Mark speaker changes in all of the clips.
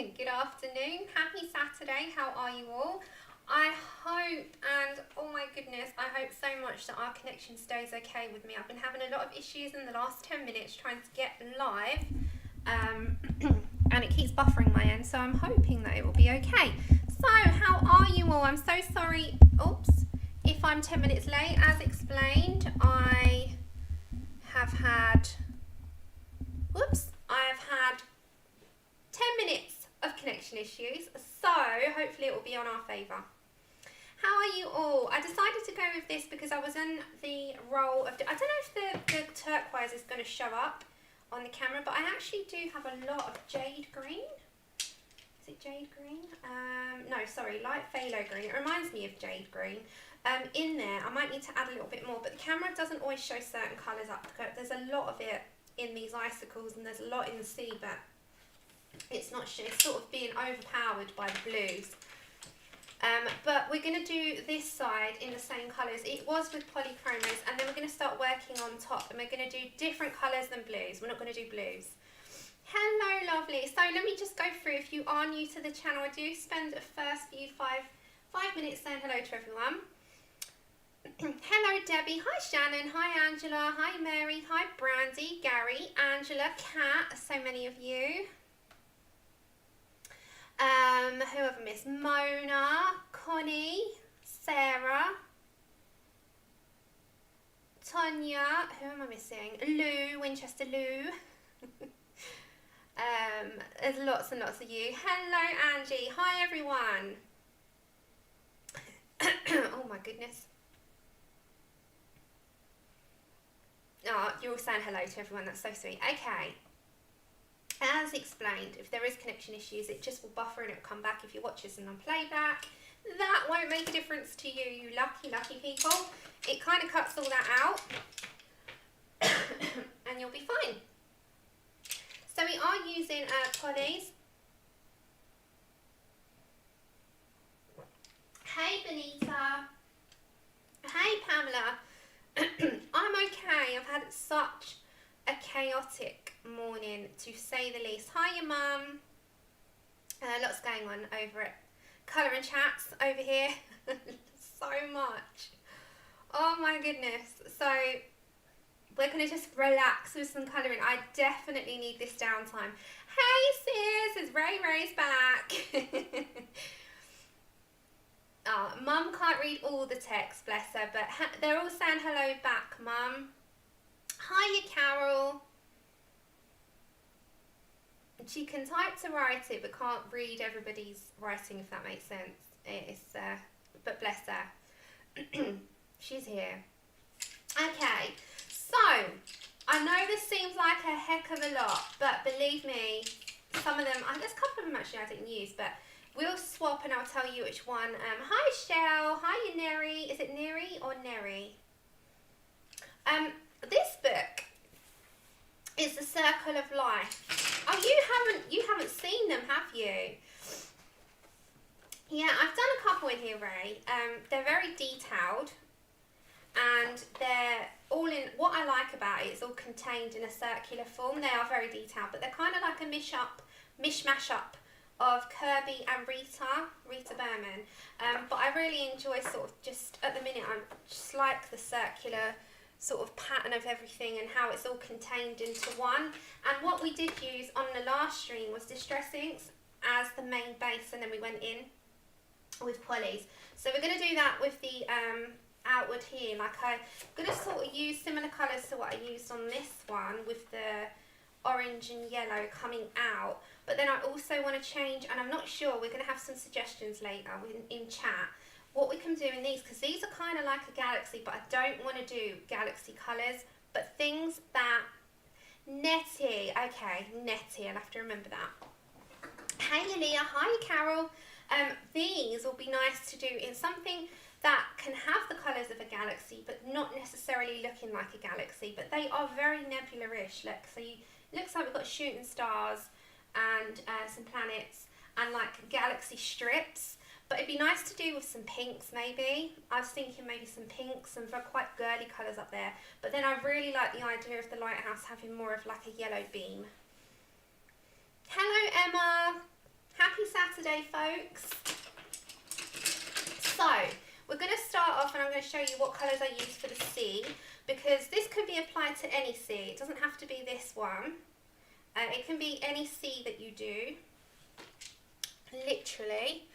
Speaker 1: Good afternoon, happy Saturday, how are you all? I hope, and oh my goodness, I hope so much that our connection stays okay with me. I've been having a lot of issues in the last 10 minutes trying to get live, and it keeps buffering my end, so I'm hoping that it will be okay. So, how are you all? I'm so sorry, oops, if I'm 10 minutes late. As explained, I have had 10 minutes of connection issues, so hopefully it will be on our favour. How are you all? I decided to go with this because I was in the role of, I don't know if the turquoise is going to show up on the camera, but I actually do have a lot of jade green. Is it jade green? No, sorry, light phthalo green. It reminds me of jade green. In there, I might need to add a little bit more, but the camera doesn't always show certain colours up. There's a lot of it in these icicles and there's a lot in the sea, but it's not, it's sort of being overpowered by the blues. But we're going to do this side in the same colours. It was with polychromos, and then we're going to start working on top, and we're going to do different colours than blues. We're not going to do blues. Hello, lovely. So let me just go through. If you are new to the channel, I do spend a first few five minutes saying hello to everyone. Hello, Debbie. Hi, Shannon. Hi, Angela. Hi, Mary. Hi, Brandy, Gary, Angela, Kat. So many of you. Who have I missed? Mona, Connie, Sarah, Tonya. Who am I missing? Lou, Winchester Lou. There's lots and lots of you. Hello, Angie. Hi, everyone. Oh my goodness. Oh, you're all saying hello to everyone. That's so sweet. Okay. As explained, if there is connection issues, it just will buffer and it will come back if you watch this and on playback. That won't make a difference to you, you lucky, lucky people. It kind of cuts all that out and you'll be fine. So we are using polys. Hey, Benita. Hey, Pamela. I'm okay. I've had such a chaotic morning, to say the least. Hiya, Mum. Lots going on over at Colour and Chats over here. So much. Oh my goodness. So we're going to just relax with some colouring. I definitely need this downtime. Hey, sis. It's Ray's back. Oh, Mum can't read all the text, bless her, but they're all saying hello back, Mum. Hiya, Carol. She can type to write it, but can't read everybody's writing, if that makes sense. It's, but bless her. She's here. Okay, so I know this seems like a heck of a lot, but believe me, some of them, there's a couple of them actually I didn't use, but we'll swap and I'll tell you which one. Hi, Shell. Hiya, Neri. Is it Neri or Neri? This book is The Circle of Life. Oh, you haven't seen them, have you? Yeah, I've done a couple in here, Ray. They're very detailed, and they're all in. What I like about it, it's all contained in a circular form. They are very detailed, but they're kind of like a mishmash up of Kirby and Rita Berman. But I really enjoy sort of just at the minute. I'm just like the circular sort of pattern of everything and how it's all contained into one. And what we did use on the last stream was Distress Inks as the main base, and then we went in with polys. So we're going to do that with the outward here. Like I'm going to sort of use similar colours to what I used on this one with the orange and yellow coming out. But then I also want to change, and I'm not sure, we're going to have some suggestions later in chat, what we can do in these, because these are kind of like a galaxy, but I don't want to do galaxy colours, but things that, Nettie, okay, Nettie, I'll have to remember that. Hey, Leah, hi, Carol. These will be nice to do in something that can have the colours of a galaxy, but not necessarily looking like a galaxy, but they are very nebula-ish. Look, so looks like we've got shooting stars and some planets and like galaxy strips. But it'd be nice to do with some pinks maybe. I was thinking maybe some pinks and quite girly colours up there. But then I really like the idea of the lighthouse having more of like a yellow beam. Hello, Emma. Happy Saturday, folks. So, we're going to start off and I'm going to show you what colours I use for the C, because this can be applied to any C. It doesn't have to be this one. It can be any C that you do, literally.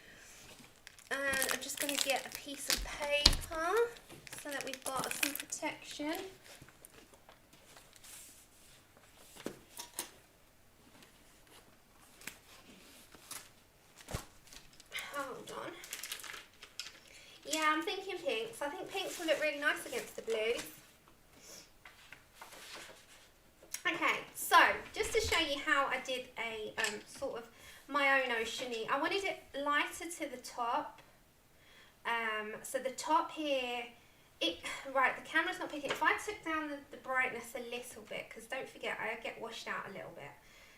Speaker 1: And I'm just going to get a piece of paper so that we've got some protection. Hold on. Yeah, I'm thinking pinks. I think pinks will look really nice against the blues. Okay, so just to show you how I did a sort of my own oceany. I wanted it lighter to the top. So the top here, right, the camera's not picking. If I took down the brightness a little bit, because don't forget, I get washed out a little bit.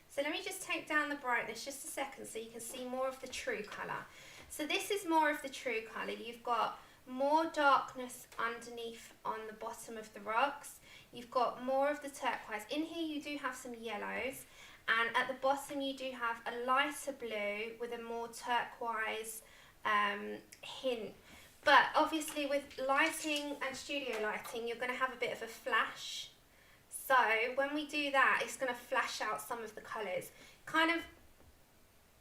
Speaker 1: So let me just take down the brightness just a second so you can see more of the true colour. So this is more of the true colour. You've got more darkness underneath on the bottom of the rocks. You've got more of the turquoise. In here you do have some yellows, and at the bottom you do have a lighter blue with a more turquoise hint. But obviously with lighting and studio lighting, you're going to have a bit of a flash. So when we do that, it's going to flash out some of the colours. Kind of,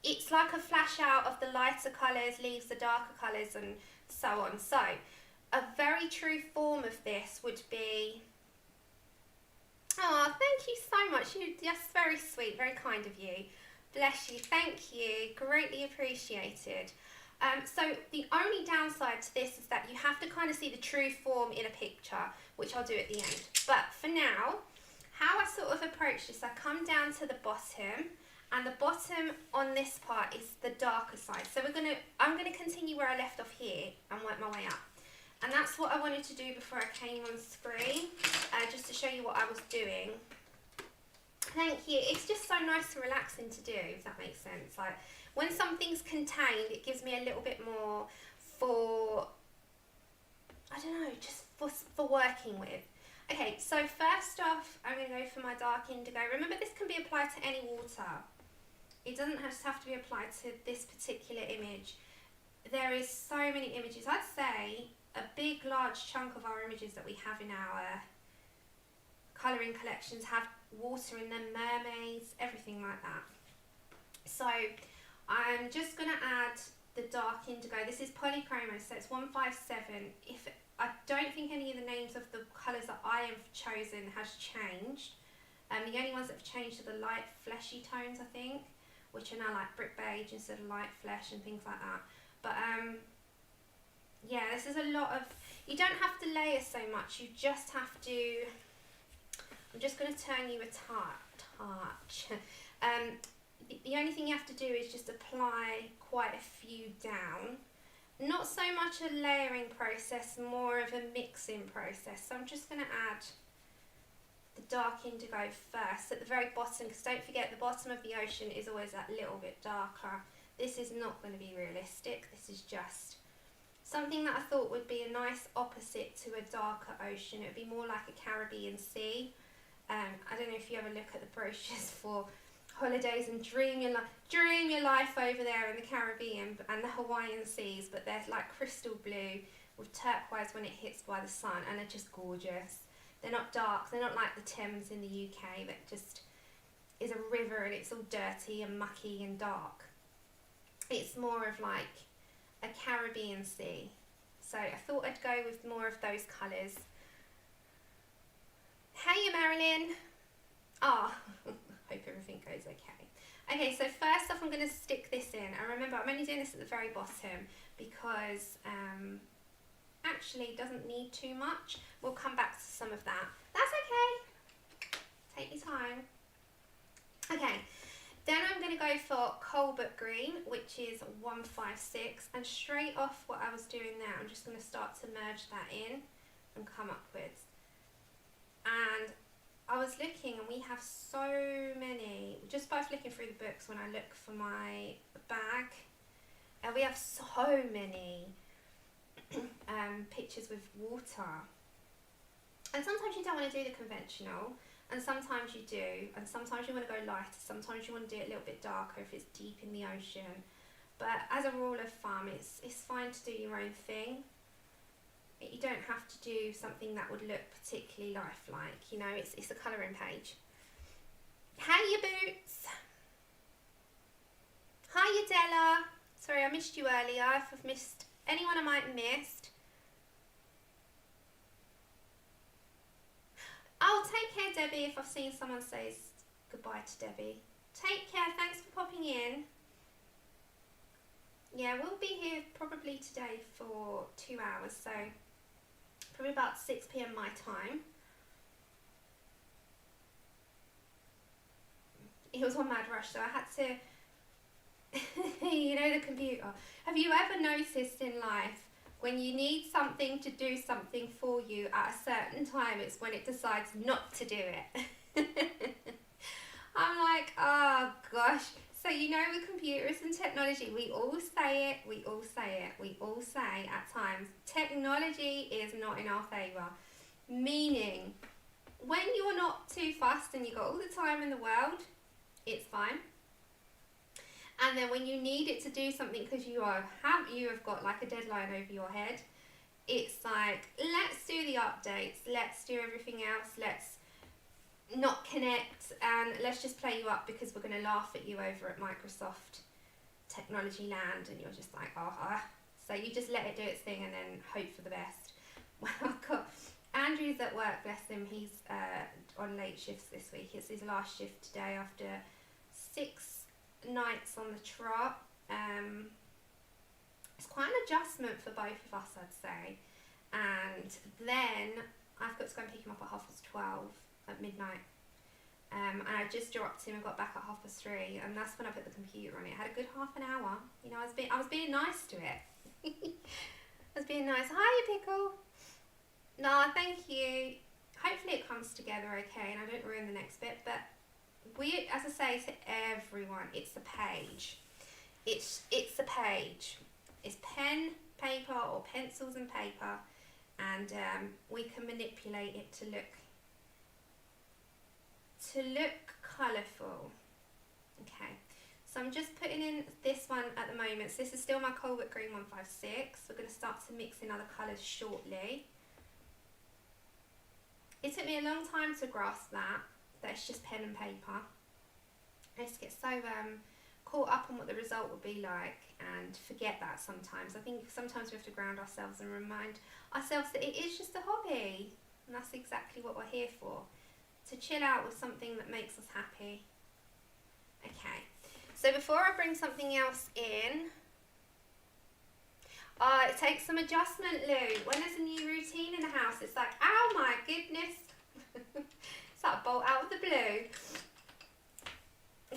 Speaker 1: it's like a flash out of the lighter colours, leaves the darker colours, and so on. So a very true form of this would be, oh, thank you so much. You're just very sweet, very kind of you. Bless you, thank you, greatly appreciated. So the only downside to this is that you have to kind of see the true form in a picture, which I'll do at the end. But for now, how I sort of approach this, I come down to the bottom, and the bottom on this part is the darker side. So I'm gonna continue where I left off here and work my way up. And that's what I wanted to do before I came on screen, just to show you what I was doing. Thank you. It's just so nice and relaxing to do, if that makes sense. Like, when something's contained, it gives me a little bit more for, I don't know, just for working with. Okay, so first off, I'm going to go for my dark indigo. Remember, this can be applied to any water. It doesn't just have to be applied to this particular image. There is so many images. I'd say a big, large chunk of our images that we have in our colouring collections have water in them, mermaids, everything like that. So I'm just going to add the dark indigo. This is polychromos, so it's 157. I don't think any of the names of the colours that I have chosen has changed. The only ones that have changed are the light fleshy tones, I think, which are now like brick beige instead of light flesh and things like that. But yeah, this is a lot of, you don't have to layer so much, you just have to, I'm just going to turn you a touch. The only thing you have to do is just apply quite a few down. Not so much a layering process, more of a mixing process. So I'm just going to add the dark indigo first at the very bottom, because don't forget the bottom of the ocean is always that little bit darker. This is not going to be realistic. This is just something that I thought would be a nice opposite to a darker ocean. It would be more like a Caribbean sea. I don't know if you ever look at the brochures for holidays and dream your life over there in the Caribbean and the Hawaiian seas, but they're like crystal blue with turquoise when it hits by the sun, and they're just gorgeous. They're not dark, they're not like the Thames in the UK that just is a river and it's all dirty and mucky and dark. It's more of like a Caribbean sea. So I thought I'd go with more of those colours. Hey Marilyn! Ah, hope everything goes okay. Okay, so first off I'm going to stick this in. And remember, I'm only doing this at the very bottom because actually it doesn't need too much. We'll come back to some of that. That's okay. Take your time. Okay, then I'm going to go for Colbert Green, which is 156. And straight off what I was doing there, I'm just going to start to merge that in and come upwards. And I was looking, and we have so many, just by flicking through the books when I look for my bag, and we have so many pictures with water. And sometimes you don't want to do the conventional, And sometimes you do, and sometimes you want to go lighter, sometimes you want to do it a little bit darker if it's deep in the ocean. But as a rule of thumb, it's fine to do your own thing. You don't have to do something that would look particularly lifelike, you know, it's a colouring page. Hey, your boots! Hi, Della. Sorry, I missed you earlier. If I've missed anyone I might have missed. Oh, take care, Debbie, if I've seen someone say goodbye to Debbie. Take care, thanks for popping in. Yeah, we'll be here probably today for 2 hours, so probably about 6 PM my time. It was on Mad Rush, so I had to, you know, the computer. Have you ever noticed in life when you need something to do something for you at a certain time, it's when it decides not to do it? I'm like, oh gosh. So you know, with computers and technology, we all say it, we all say it, we all say at times, technology is not in our favour. Meaning, when you're not too fussed and you've got all the time in the world, it's fine. And then when you need it to do something because you have got like a deadline over your head, it's like, let's do the updates, let's do everything else, let's not connect, and let's just play you up because we're going to laugh at you over at Microsoft Technology Land, and you're just like, so you just let it do its thing and then hope for the best. Well, I've got Andrew's at work, bless him, he's on late shifts this week. It's his last shift today after 6 nights on the trot. It's quite an adjustment for both of us, I'd say. And then I've got to go and pick him up at 12:30 at midnight. And I just dropped him and got back at 3:30, and that's when I put the computer on it. I had a good half an hour. You know, I was being nice to it. I was being nice. Hi, Pickle. No, thank you. Hopefully it comes together okay and I don't ruin the next bit, but as I say to everyone, it's a page. It's a page. It's pen, paper, or pencils and paper, and we can manipulate it to look colourful. Okay, so I'm just putting in this one at the moment. So this is still my Colbert Green 156. We're going to start to mix in other colours shortly. It took me a long time to grasp that it's just pen and paper. I used to get so caught up on what the result would be like and forget that sometimes. I think sometimes we have to ground ourselves and remind ourselves that it is just a hobby, and that's exactly what we're here for. To chill out with something that makes us happy. Okay, so before I bring something else in, it takes some adjustment, Lou. When there's a new routine in the house, it's like, oh my goodness. It's like a bolt out of the blue.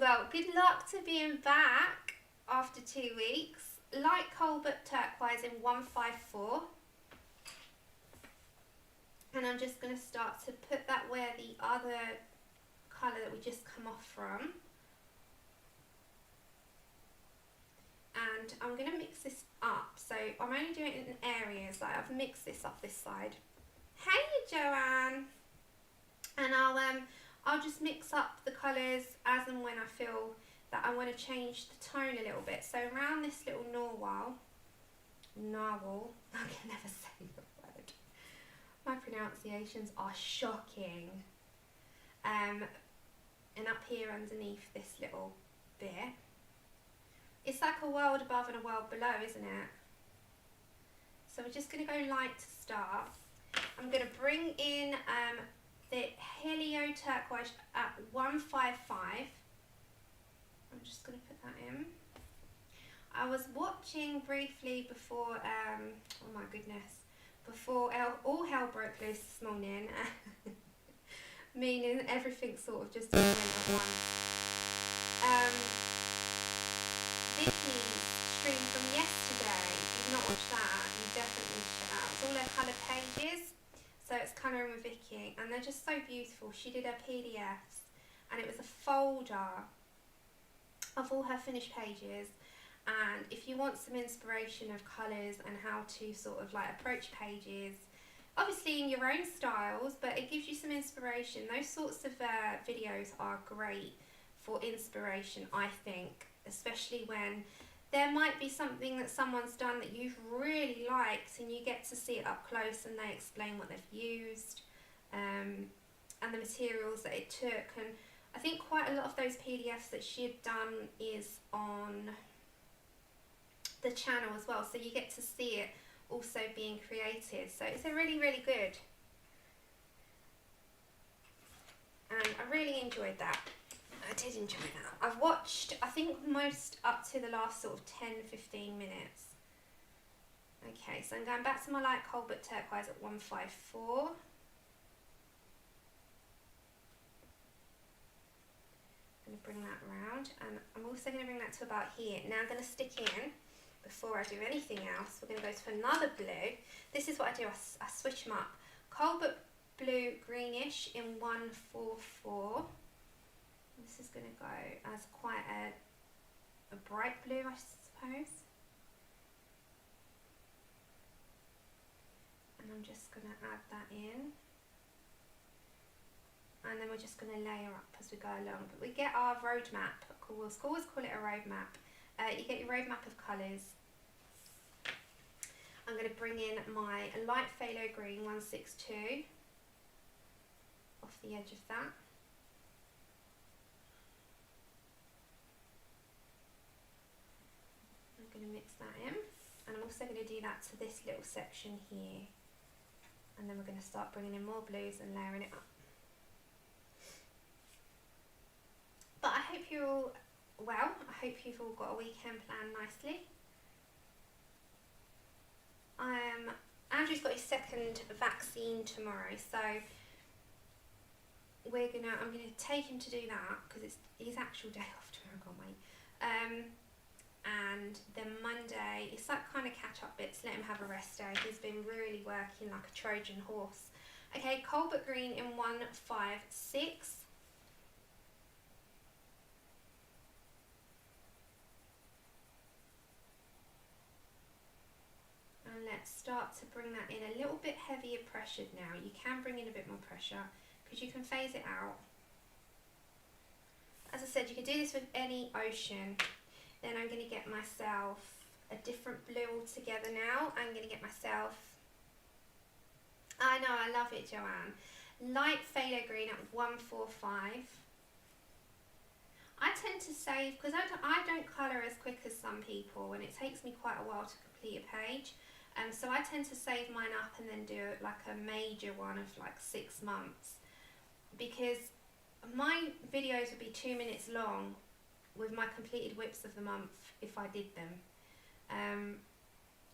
Speaker 1: Well, good luck to being back after 2 weeks. Light Colbert Turquoise in 154. And I'm just going to start to put that where the other colour that we just come off from. And I'm going to mix this up. So I'm only doing it in areas. Like I've mixed this up this side. Hey, Joanne. And I'll just mix up the colours as and when I feel that I want to change the tone a little bit. So around this little narwhal, I can never say the word. My pronunciations are shocking. And up here underneath this little bit, it's like a world above and a world below, isn't it? So we're just going to go light to start. I'm going to bring in the Helio Turquoise at 155. I'm just going to put that in. I was watching briefly before, oh my goodness, before all hell broke loose this morning. Meaning everything sort of just went at once. Vicky's stream from yesterday, if you've not watched that, you definitely check it out. It's all her colour pages. So it's colouring with Vicky, and they're just so beautiful. She did her PDFs, and it was a folder of all her finished pages. And if you want some inspiration of colours and how to sort of like approach pages, obviously in your own styles, but it gives you some inspiration. Those sorts of videos are great for inspiration, I think, especially when there might be something that someone's done that you've really liked and you get to see it up close and they explain what they've used and the materials that it took. And I think quite a lot of those PDFs that she had done is on the channel as well, so you get to see it also being created. So it's a really, really good. And I really enjoyed that. I did enjoy that. I've watched, I think, most up to the last sort of 10-15 minutes. Okay, so I'm going back to my light Colbert turquoise at 154. I'm going to bring that around, and I'm also going to bring that to about here. Now I'm going to stick in, before I do anything else, we're going to go to another blue. This is what I do, I switch them up. Colbert blue greenish in 144. This is going to go as quite a bright blue, I suppose. And I'm just going to add that in. And then we're just going to layer up as we go along. But we get our roadmap, we'll always call it a roadmap. You get your roadmap of colours. I'm going to bring in my light phthalo green 162 off the edge of that. I'm going to mix that in, and I'm also going to do that to this little section here, and then we're going to start bringing in more blues and layering it up. But I hope you're all well. I hope you've all got a weekend planned nicely. Andrew's got his second vaccine tomorrow, so I'm gonna take him to do that because it's his actual day off tomorrow. I can't wait. And then Monday, it's like kind of catch up bits, let him have a rest day. He's been really working like a Trojan horse. Okay, Colbert green in 156. And let's start to bring that in a little bit heavier pressured now. You can bring in a bit more pressure because you can phase it out. As I said, you can do this with any ocean. Then I'm going to get myself a different blue altogether now. I'm going to get myself, I know, I love it, Joanne. Light phthalo green at 145. I tend to save, because I don't colour as quick as some people, and it takes me quite a while to complete a page. So I tend to save mine up and then do like a major one of like 6 months, because my videos would be 2 minutes long with my completed whips of the month if I did them.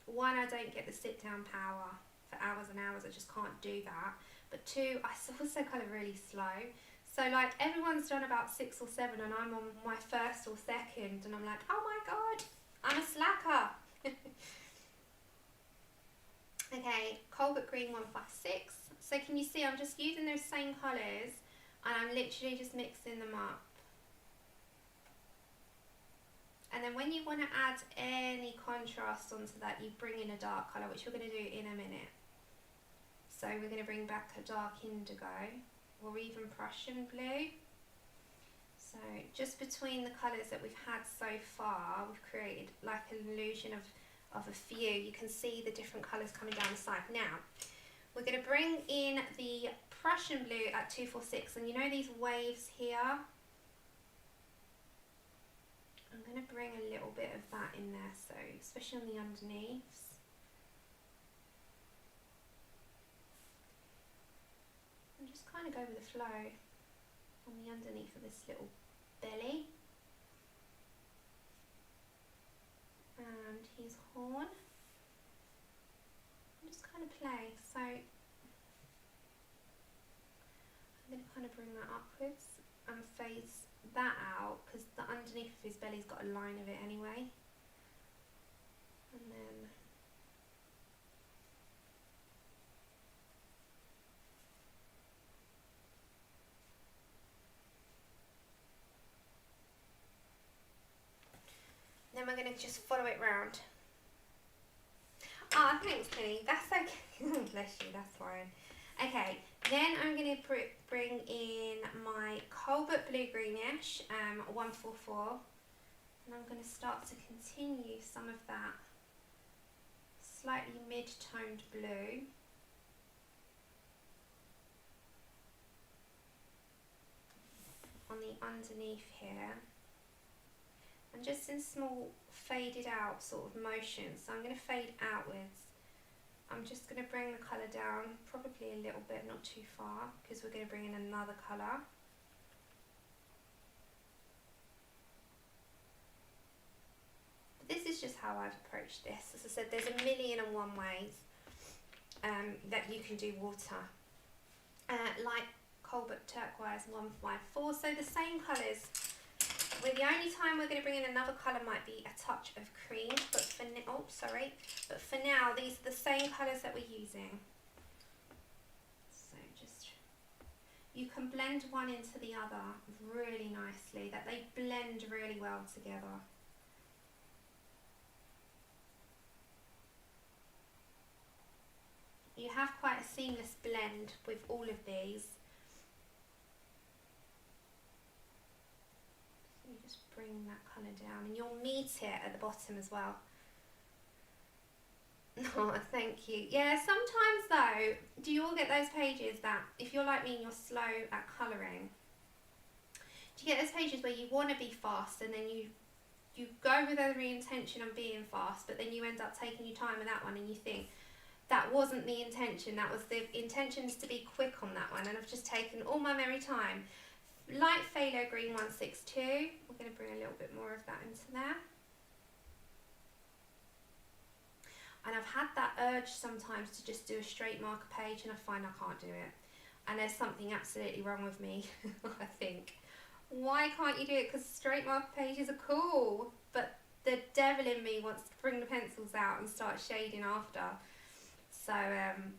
Speaker 1: One, I don't get the sit down power for hours and hours, I just can't do that. But two, I also kind of really slow. So like everyone's done about 6 or 7 and I'm on my first or second and I'm like, oh my god, I'm a slacker. Okay, Colbert green 156. So can you see I'm just using those same colours and I'm literally just mixing them up. And then when you want to add any contrast onto that, you bring in a dark colour, which we're going to do in a minute. So we're going to bring back a dark indigo or even Prussian blue. So just between the colours that we've had so far, we've created like an illusion of a few. You can see the different colours coming down the side. Now, we're going to bring in the Prussian blue at 246, and you know these waves here? I'm going to bring a little bit of that in there, so especially on the underneaths. And just kind of go with the flow on the underneath of this little belly. And his horn. And just kind of play. So I'm going to kind of bring that upwards and phase that out because the underneath of his belly's got a line of it anyway. And then we're going to just follow it round. Ah, thanks, Penny. That's okay. Bless bless you, that's fine. Okay, then I'm going to bring in my Colbert Blue Greenish 144, and I'm going to start to continue some of that slightly mid-toned blue. On the underneath here, and just in small faded out sort of motions. So I'm going to fade outwards. I'm just going to bring the colour down probably a little bit, not too far, because we're going to bring in another colour. But this is just how I've approached this. As I said, there's 1,000,001 ways that you can do water. Like Colbert Turquoise 154, so the same colours. Well, the only time we're going to bring in another colour might be a touch of cream, but for now these are the same colours that we're using. So just, you can blend one into the other really nicely, that they blend really well together. You have quite a seamless blend with all of these. You just bring that colour down, and you'll meet it at the bottom as well. Oh, thank you. Yeah, sometimes though, do you all get those pages that, if you're like me and you're slow at colouring, do you get those pages where you want to be fast and then you go with every intention of being fast, but then you end up taking your time with that one and you think, that wasn't the intention, that was the intentions to be quick on that one, and I've just taken all my merry time. Light phthalo green 162, we're going to bring a little bit more of that into there. And I've had that urge sometimes to just do a straight marker page, and I find I can't do it. And there's something absolutely wrong with me, I think. Why can't you do it? Because straight marker pages are cool, but the devil in me wants to bring the pencils out and start shading after. So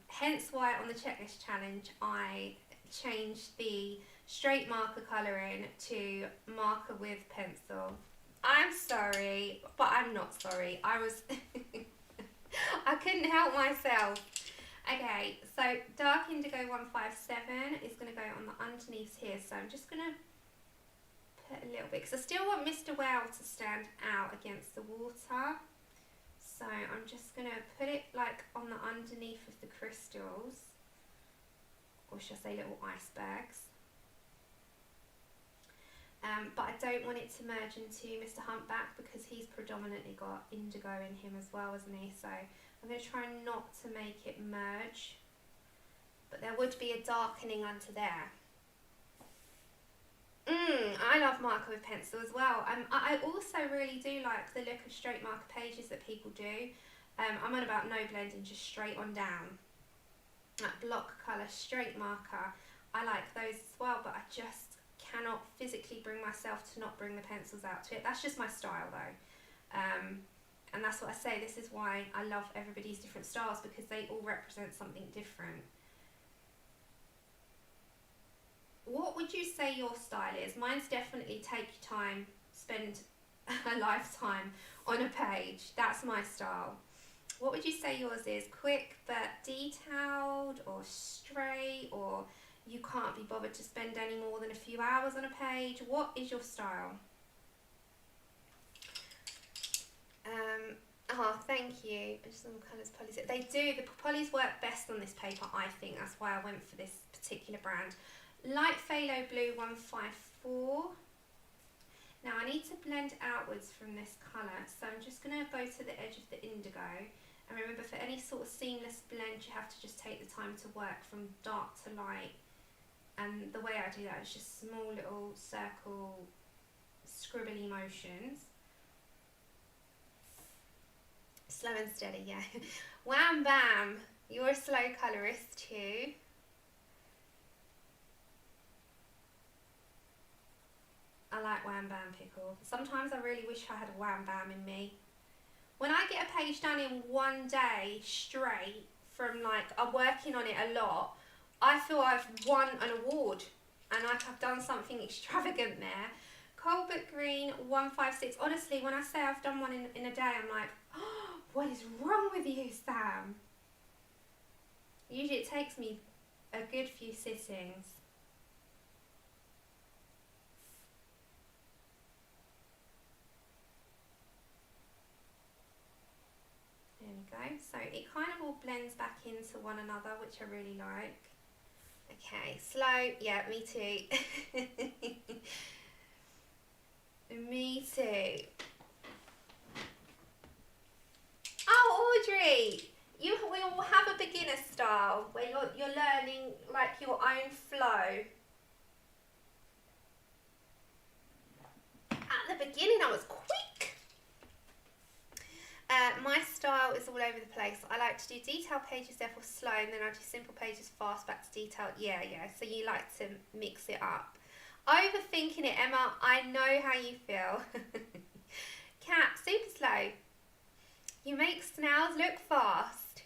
Speaker 1: hence why on the checklist challenge I changed the straight marker colouring to marker with pencil. I'm sorry, but I'm not sorry. I was I couldn't help myself. Okay, so dark indigo 157 is going to go on the underneath here. So I'm just going to put a little bit, because I still want Mr. Well to stand out against the water. So I'm just going to put it like on the underneath of the crystals, or should I say little icebergs. But I don't want it to merge into Mr. Humpback because he's predominantly got indigo in him as well, isn't he? So I'm going to try not to make it merge, but there would be a darkening under there. I love marker with pencil as well. I also really do like the look of straight marker pages that people do. I'm on about no blending, just straight on down. That block colour, straight marker. I like those as well, but I just cannot physically bring myself to not bring the pencils out to it. That's just my style though. And that's what I say, this is why I love everybody's different styles, because they all represent something different. What would you say your style is? Mine's definitely take your time, spend a lifetime on a page. That's my style. What would you say yours is? Quick but detailed, or straight, or you can't be bothered to spend any more than a few hours on a page? What is your style? Oh, thank you. Just some colours, polys. They do, the polys work best on this paper, I think. That's why I went for this particular brand. Light phthalo blue 154. Now I need to blend outwards from this colour, so I'm just going to go to the edge of the indigo. And remember, for any sort of seamless blend, you have to just take the time to work from dark to light. And the way I do that is just small little circle scribbly motions. Slow and steady, yeah. Wham bam, you're a slow colourist too. I like wham bam pickle. Sometimes I really wish I had a wham bam in me. When I get a page done in one day straight, from like, I'm working on it a lot, I feel I've won an award and like I've done something extravagant there. Colbert green 156. Honestly, when I say I've done one in a day, I'm like, oh, what is wrong with you, Sam? Usually it takes me a good few sittings. There we go. So it kind of all blends back into one another, which I really like. Okay, slow. Yeah, me too. Me too. Oh, Audrey, we all have a beginner style where you're learning like your own flow. At the beginning, I was quick. My style is all over the place. I like to do detailed pages, therefore slow, and then I do simple pages fast, back to detailed. Yeah. So you like to mix it up. Overthinking it, Emma. I know how you feel. Cat, super slow. You make snails look fast.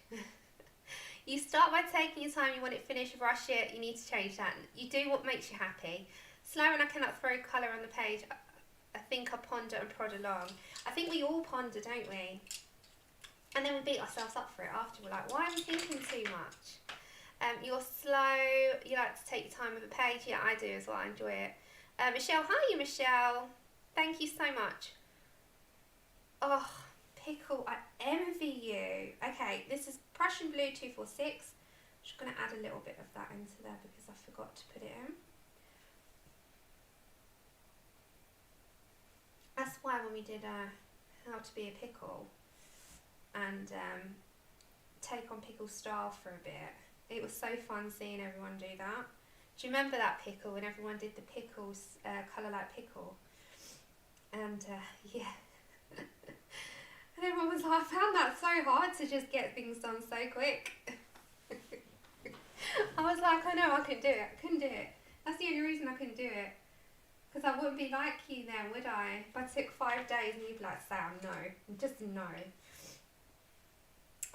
Speaker 1: You start by taking your time, you want it finished, rush it, you need to change that. You do what makes you happy. Slow and I cannot throw colour on the page. I think I ponder and prod along. I think we all ponder, don't we? And then we beat ourselves up for it after. We're like, why am I thinking too much? You're slow, you like to take your time with a page. Yeah, I do as well, I enjoy it. Michelle, hi Michelle. Thank you so much. Oh, Pickle, I envy you. Okay, this is Prussian Blue 246. I'm just going to add a little bit of that into there because I forgot to put it in. That's why when we did How to Be a Pickle and take on pickle style for a bit, it was so fun seeing everyone do that. Do you remember that pickle when everyone did the pickles, colour like pickle? And yeah. And everyone was like, I found that so hard to just get things done so quick. I was like, I know I couldn't do it. I couldn't do it. That's the only reason I couldn't do it. Because I wouldn't be like you then, would I? If I took 5 days and you'd be like, Sam, no. Just no.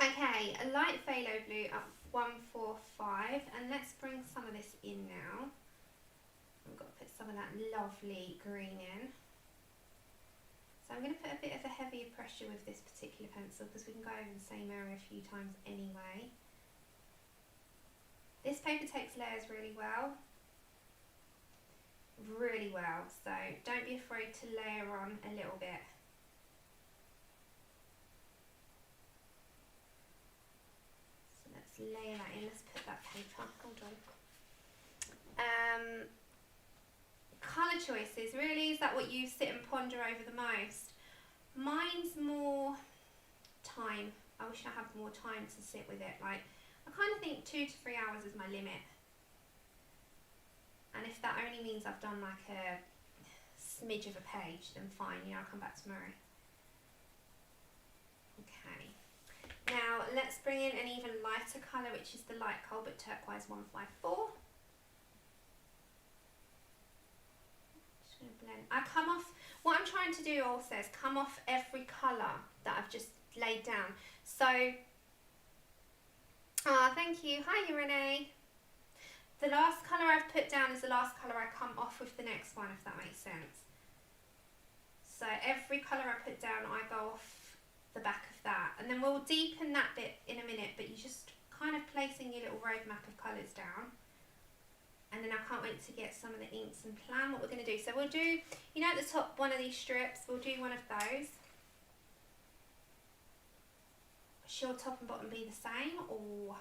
Speaker 1: Okay, a light phthalo blue up 145. And let's bring some of this in now. I've got to put some of that lovely green in. So I'm going to put a bit of a heavier pressure with this particular pencil because we can go over the same area a few times anyway. This paper takes layers really well. Really well, so don't be afraid to layer on a little bit. So let's layer that in, let's put that paper, hold on. Colour choices, really, is that what you sit and ponder over the most? Mine's more time. I wish I had more time to sit with it. Like, I kind of think 2 to 3 hours is my limit. And if that only means I've done like a smidge of a page, then fine, you know, I'll come back tomorrow. Okay. Now, let's bring in an even lighter colour, which is the light Colbert Turquoise 154. Blend. I come off, what I'm trying to do also is come off every colour that I've just laid down. So, thank you. Hi, Renee. The last colour I've put down is the last colour I come off with the next one, if that makes sense. So every colour I put down, I go off the back of that. And then we'll deepen that bit in a minute, but you're just kind of placing your little roadmap of colours down. And then I can't wait to get some of the inks and plan what we're going to do. So we'll do, you know, at the top one of these strips, we'll do one of those. Should top and bottom be the same, or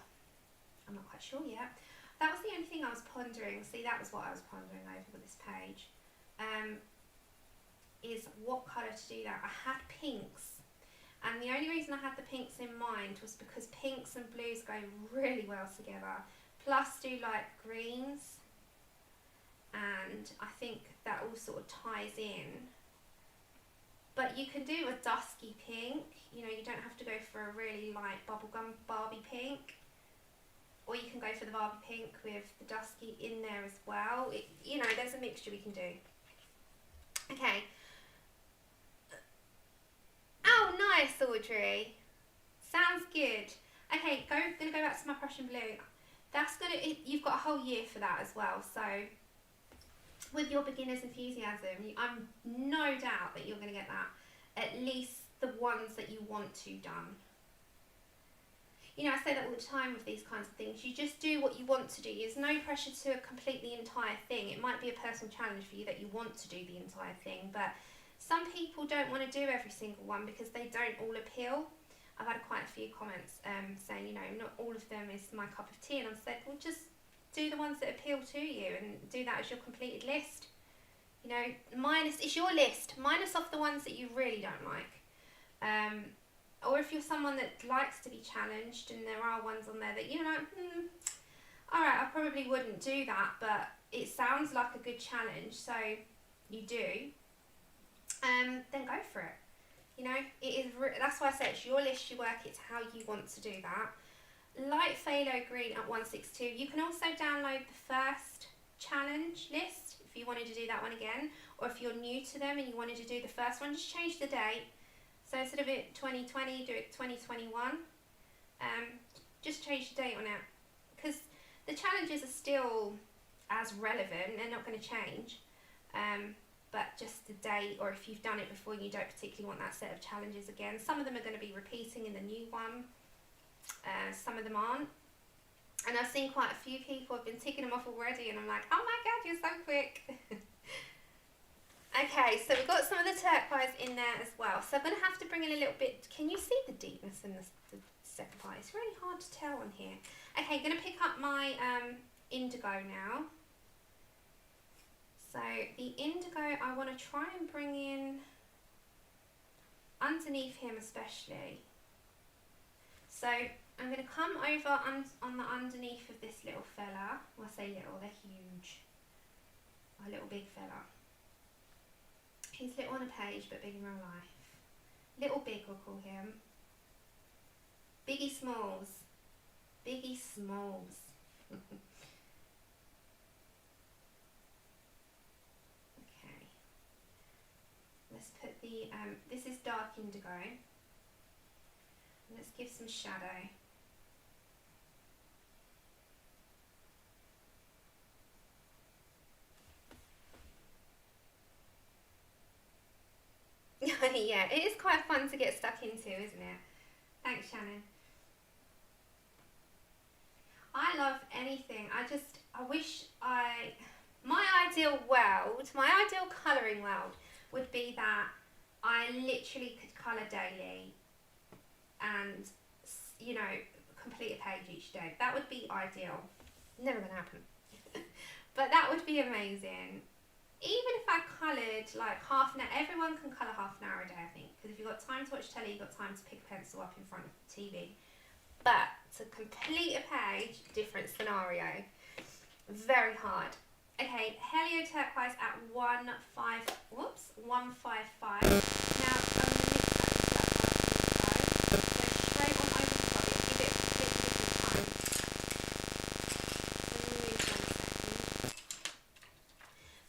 Speaker 1: I'm not quite sure yet. That was the only thing I was pondering. See, that was what I was pondering over with this page. Is what colour to do that. I had pinks. And the only reason I had the pinks in mind was because pinks and blues go really well together. Plus do light greens. And I think that all sort of ties in. But you can do a dusky pink. You know, you don't have to go for a really light bubblegum Barbie pink. Or you can go for the Barbie pink with the dusky in there as well. You know, there's a mixture we can do. Okay. Oh, nice, Audrey. Sounds good. Okay, gonna go back to my Prussian blue. That's you've got a whole year for that as well. So, with your beginner's enthusiasm, I'm no doubt that you're gonna get that. At least the ones that you want to done. you know, I say that all the time with these kinds of things. You just do what you want to do. There's no pressure to complete the entire thing. It might be a personal challenge for you that you want to do the entire thing, but some people don't want to do every single one because they don't all appeal. I've had quite a few comments saying, you know, not all of them is my cup of tea, and I've said, well, just do the ones that appeal to you and do that as your completed list. You know, it's your list, minus off the ones that you really don't like. Or if you're someone that likes to be challenged and there are ones on there that you're like, alright, I probably wouldn't do that, but it sounds like a good challenge, so you do, then go for it. You know, that's why I say it's your list, you work it to how you want to do that. Light phthalo green at 162. You can also download the first challenge list if you wanted to do that one again, or if you're new to them and you wanted to do the first one, just change the date. So instead of it 2020, do it 2021. Just change the date on it, because the challenges are still as relevant, they're not going to change. But just the date, or if you've done it before and you don't particularly want that set of challenges again. Some of them are going to be repeating in the new one, some of them aren't. And I've seen quite a few people have been ticking them off already, and I'm like, oh my god, you're so quick. Okay, so we've got some of the turquoise in there as well. So I'm going to have to bring in a little bit. Can you see the deepness in the second part? It's really hard to tell on here. Okay, going to pick up my indigo now. So the indigo, I want to try and bring in underneath him especially. So I'm going to come over on the underneath of this little fella. Well, I say little, they're huge. A little big fella. He's little on a page, but big in real life. Little Big, we'll call him. Biggie Smalls. Biggie Smalls. Okay. Let's put the, this is dark indigo. Let's give some shadow. Yeah, it is quite fun to get stuck into, isn't it? Thanks, Shannon. I love anything. I wish my ideal world, my ideal colouring world would be that I literally could colour daily and, you know, complete a page each day. That would be ideal. Never going to happen. But that would be amazing. Even if I coloured like half an hour, everyone can colour half an hour a day, I think. Because if you've got time to watch telly, you've got time to pick a pencil up in front of the TV. But to complete a page, different scenario. Very hard. Okay, Helio Turquoise at 155. Now, I'm going to mix that into that so straight on over the top, give it a completely different tone.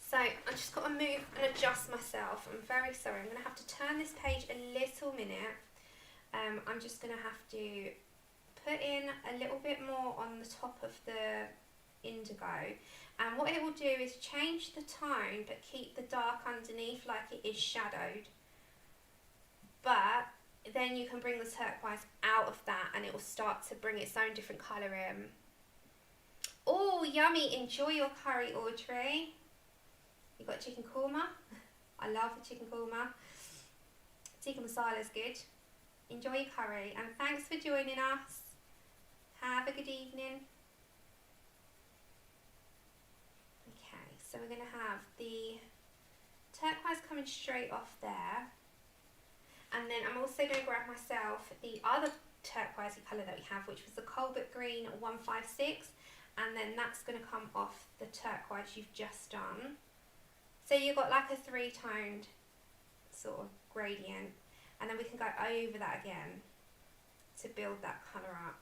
Speaker 1: So I just got to move and adjust myself. I'm very sorry. I'm going to have to turn this page a little minute. I'm just going to have to put in a little bit more on the top of the indigo. And what it will do is change the tone but keep the dark underneath like it is shadowed. But then you can bring the turquoise out of that and it will start to bring its own different colour in. Oh, yummy. Enjoy your curry, Audrey. You got chicken korma. I love the chicken korma. Tikka masala is good. Enjoy your curry and thanks for joining us. Have a good evening. Okay, so we're going to have the turquoise coming straight off there. And then I'm also going to grab myself the other turquoisey colour that we have, which was the Colbert Green 156. And then that's going to come off the turquoise you've just done. So you've got like a three-toned sort of gradient. And then we can go over that again to build that colour up.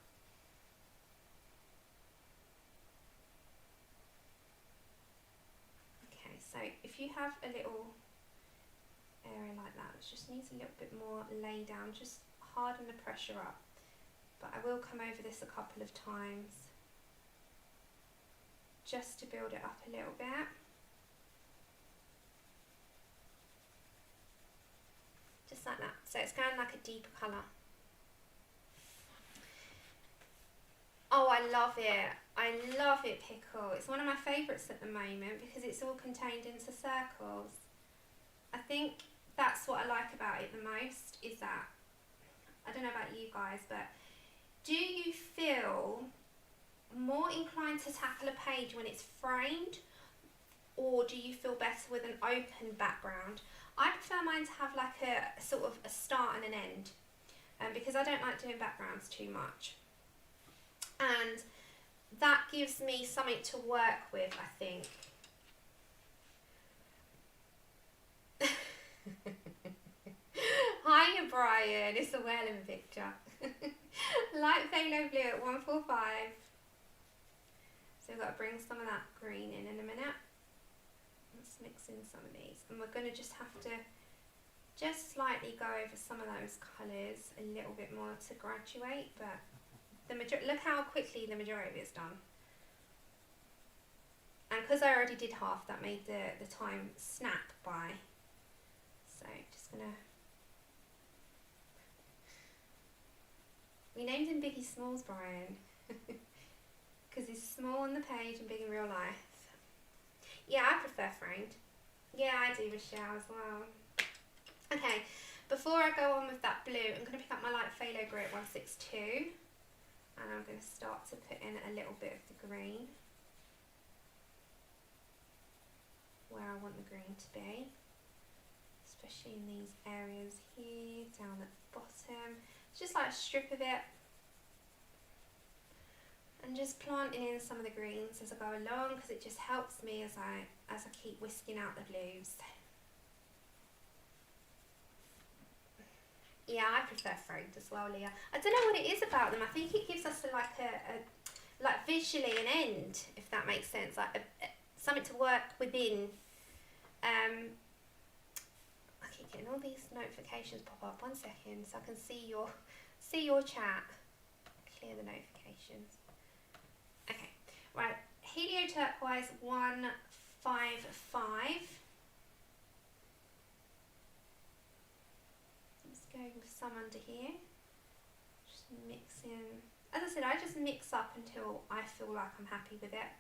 Speaker 1: Okay, so if you have a little area like that, it just needs a little bit more lay down, just harden the pressure up. But I will come over this a couple of times just to build it up a little bit. Just like that. So it's going like a deeper colour. Oh, I love it. I love it, Pickle. It's one of my favourites at the moment because it's all contained into circles. I think that's what I like about it the most, is that, I don't know about you guys, but do you feel more inclined to tackle a page when it's framed, or do you feel better with an open background? I prefer mine to have like a sort of a start and an end, because I don't like doing backgrounds too much. And that gives me something to work with, I think. Hiya, Brian. It's a whaling picture. Light phthalo blue at 145. So we've got to bring some of that green in a minute. Let's mix in some of these. And we're going to just have to just slightly go over some of those colours a little bit more to graduate. But look how quickly the majority of it's done. And because I already did half, that made the time snap by. So just going to... We named him Biggie Smalls, Brian. Because he's small on the page and big in real life. Yeah, I prefer framed. Yeah, I do, Michelle, as well. Okay, before I go on with that blue, I'm going to pick up my light phthalo grey at 162. And I'm going to start to put in a little bit of the green, where I want the green to be. Especially in these areas here, down at the bottom. Just like a strip of it, and just planting in some of the greens as I go along, because it just helps me as I keep whisking out the blues. Yeah, I prefer framed as well, Leah. I don't know what it is about them. I think it gives us like visually an end, if that makes sense, like something to work within. I keep getting all these notifications pop up. 1 second, so I can see your chat. Clear the notifications. Okay, right. Helio Turquoise 155. Let's go with some under here. Just mix in. As I said, I just mix up until I feel like I'm happy with it.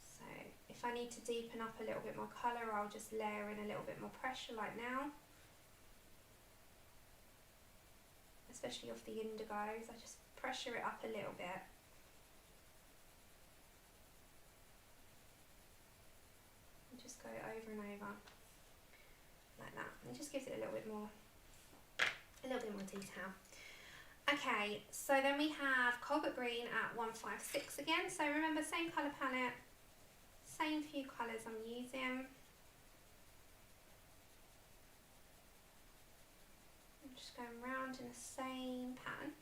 Speaker 1: So if I need to deepen up a little bit more colour, I'll just layer in a little bit more pressure like now. Especially off the indigos, I just pressure it up a little bit. And just go over and over like that. It just gives it a little bit more detail. Okay, so then we have Cobalt Green at 156 again. So remember, same colour palette, same few colours I'm using. I'm just going round in the same pattern.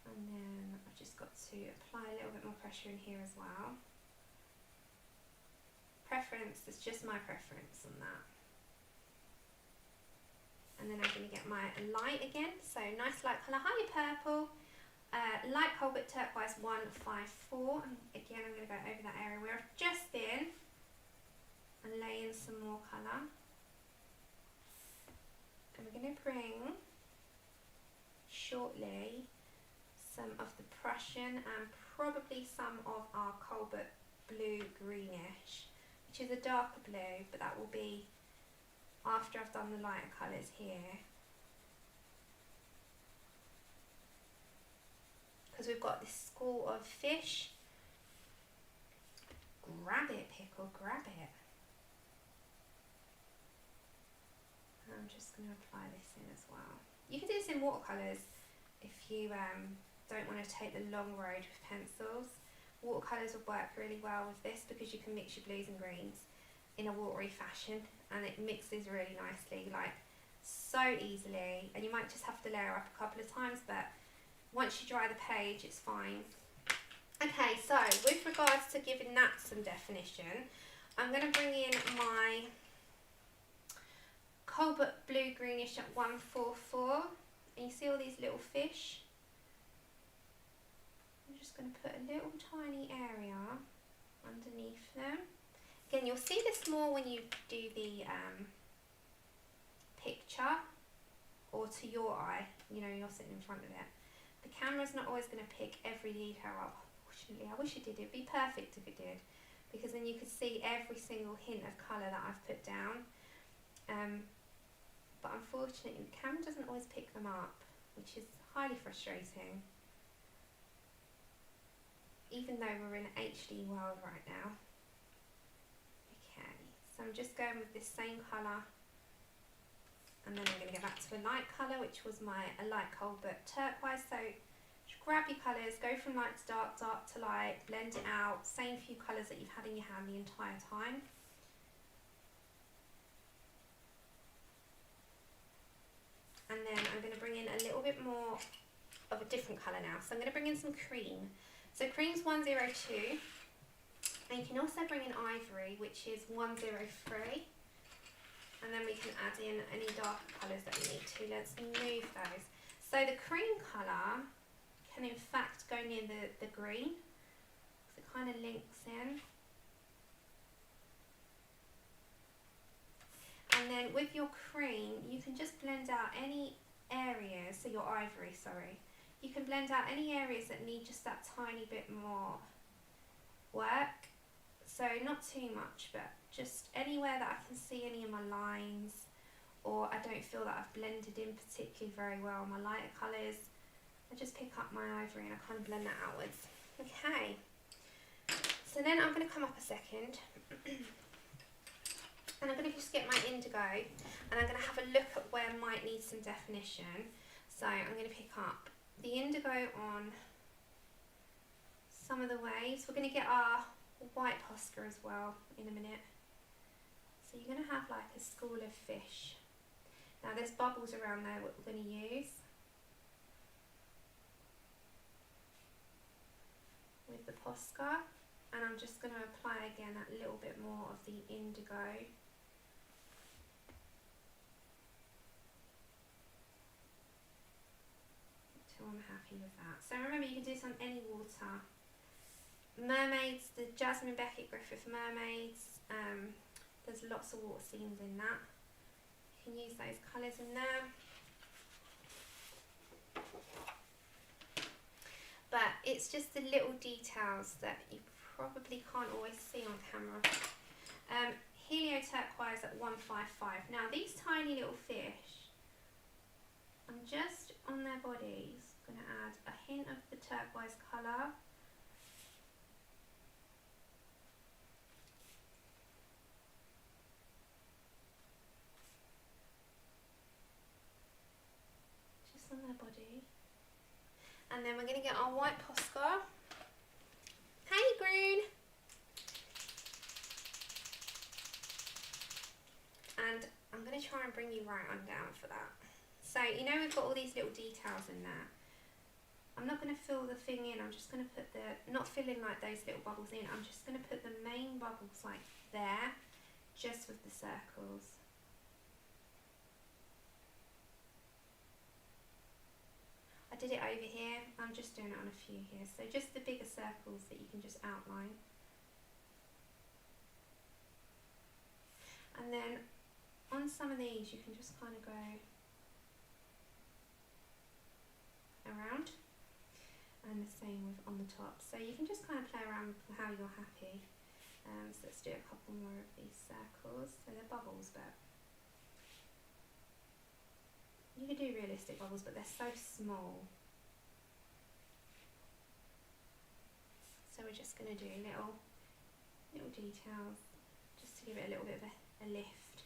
Speaker 1: And then I've just got to apply a little bit more pressure in here as well. Preference, it's just my preference on that. And then I'm going to get my light again, so nice light colour, highly purple, light Cobalt Turquoise 154, and again I'm going to go over that area where I've just been and lay in some more colour. And we're going to bring shortly some of the Prussian and probably some of our Cobalt Blue Greenish, which is a darker blue, but that will be after I've done the lighter colours here, because we've got this school of fish. Grab it, Pickle, grab it. And I'm just going to apply this in as well. You can do this in watercolours if you don't want to take the long road with pencils. Watercolours will work really well with this because you can mix your blues and greens in a watery fashion, and it mixes really nicely, like so easily. And you might just have to layer up a couple of times, but once you dry the page, it's fine. Okay, so with regards to giving that some definition, I'm going to bring in my Cobalt Blue Greenish at 144, and you see all these little fish? I'm just going to put a little tiny area underneath them. Again, you'll see this more when you do the picture, or to your eye, you know, you're sitting in front of it. The camera's not always going to pick every detail up, unfortunately. I wish it did. It'd be perfect if it did, because then you could see every single hint of colour that I've put down. But unfortunately, the camera doesn't always pick them up, which is highly frustrating. Even though we're in an HD world right now. Okay, so I'm just going with this same colour, and then I'm going to go back to a light colour, which was a light coal but turquoise. So just grab your colours, go from light to dark, dark to light, blend it out, same few colours that you've had in your hand the entire time. And then I'm going to bring in a little bit more of a different colour now. So I'm going to bring in some cream. So cream's 102. And you can also bring in ivory, which is 103. And then we can add in any darker colours that we need to. Let's move those. So the cream colour can in fact go near the green, because it kind of links in. And then with your cream, you can just blend out any areas, so your ivory, sorry. You can blend out any areas that need just that tiny bit more work. So not too much, but just anywhere that I can see any of my lines, or I don't feel that I've blended in particularly very well my lighter colours. I just pick up my ivory and I kind of blend that outwards. Okay. So then I'm going to come up a second. And I'm going to just get my indigo, and I'm going to have a look at where I might need some definition. So I'm going to pick up the indigo on some of the waves. We're going to get our white posca as well in a minute. So you're going to have like a school of fish. Now there's bubbles around there what we're going to use with the posca. And I'm just going to apply again that little bit more of the indigo. I'm happy with that. So remember, you can do this on any water. Mermaids, the Jasmine Beckett Griffith mermaids, there's lots of water scenes in that. You can use those colours in there. But it's just the little details that you probably can't always see on camera. Helio Turquoise at 155. Now these tiny little fish, I'm just on their bodies going to add a hint of the turquoise colour. Just on their body. And then we're going to get our white posca. Hey Green! And I'm going to try and bring you right on down for that. So, you know, we've got all these little details in there. I'm not going to fill the thing in, I'm just going to put not filling like those little bubbles in, I'm just going to put the main bubbles like there, just with the circles. I did it over here, I'm just doing it on a few here. So just the bigger circles that you can just outline. And then on some of these you can just kind of go around, and the same with on the top. So you can just kind of play around with how you're happy. So let's do a couple more of these circles. So they're bubbles, but you could do realistic bubbles, but they're so small. So we're just going to do little details just to give it a little bit of a lift.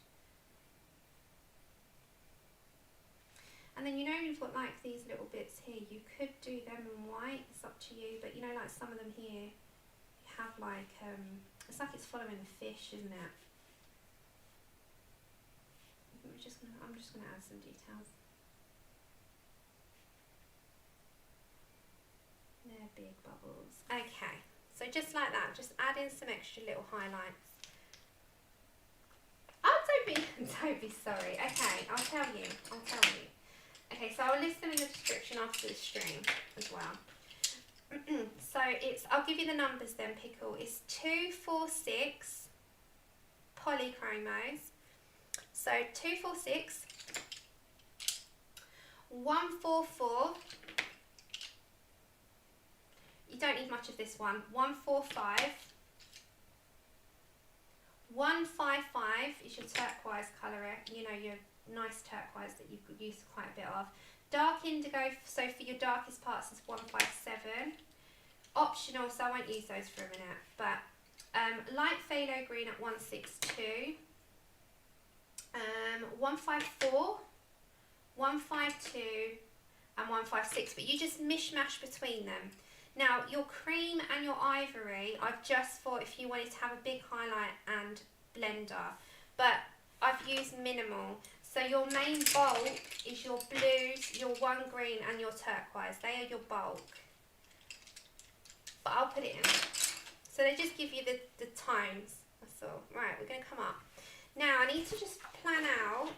Speaker 1: And then, you know, you've got like these little bits here, you could do them in white, it's up to you, but you know, like some of them here, you have like, it's like it's following a fish, isn't it? I'm just gonna add some details. They're big bubbles. Okay, so just like that, just add in some extra little highlights. Oh, don't be sorry. Okay, I'll tell you. Okay, so I'll list them in the description after the stream as well. So I'll give you the numbers then, Pickle. It's 246 polychromos. So 246 144. You don't need much of this one. 145. 155 is your turquoise colour, you know, your nice turquoise that you could use quite a bit of. Dark indigo, so for your darkest parts is 157. Optional, so I won't use those for a minute, but light phthalo green at 162. 154, 152 and 156, but you just mishmash between them. Now your cream and your ivory are just for if you wanted to have a big highlight and blender, but I've used minimal. So your main bulk is your blues, your one green and your turquoise. They are your bulk, but I'll put it in. So they just give you the tones, that's all. Right, we're going to come up. Now I need to just plan out,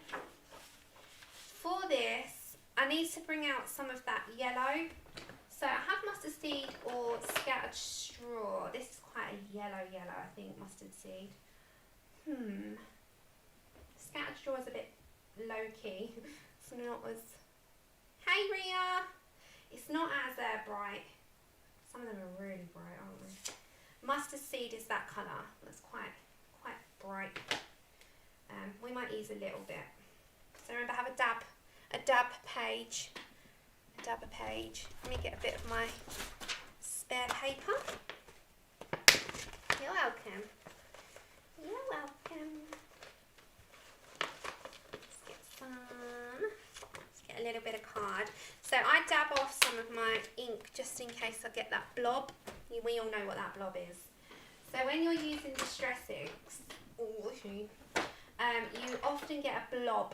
Speaker 1: for this, I need to bring out some of that yellow. So I have mustard seed or scattered straw. This is quite a yellow, I think, mustard seed. Scattered straw is a bit low-key. It's not as... Hey Ria! It's not as bright. Some of them are really bright, aren't they? Mustard seed is that colour. That's quite bright. We might use a little bit. So remember, have a dab page. Let me get a bit of my spare paper. You're welcome. You're welcome. Let's get some. Let's get a little bit of card. So I dab off some of my ink just in case I get that blob. We all know what that blob is. So when you're using distress inks, you often get a blob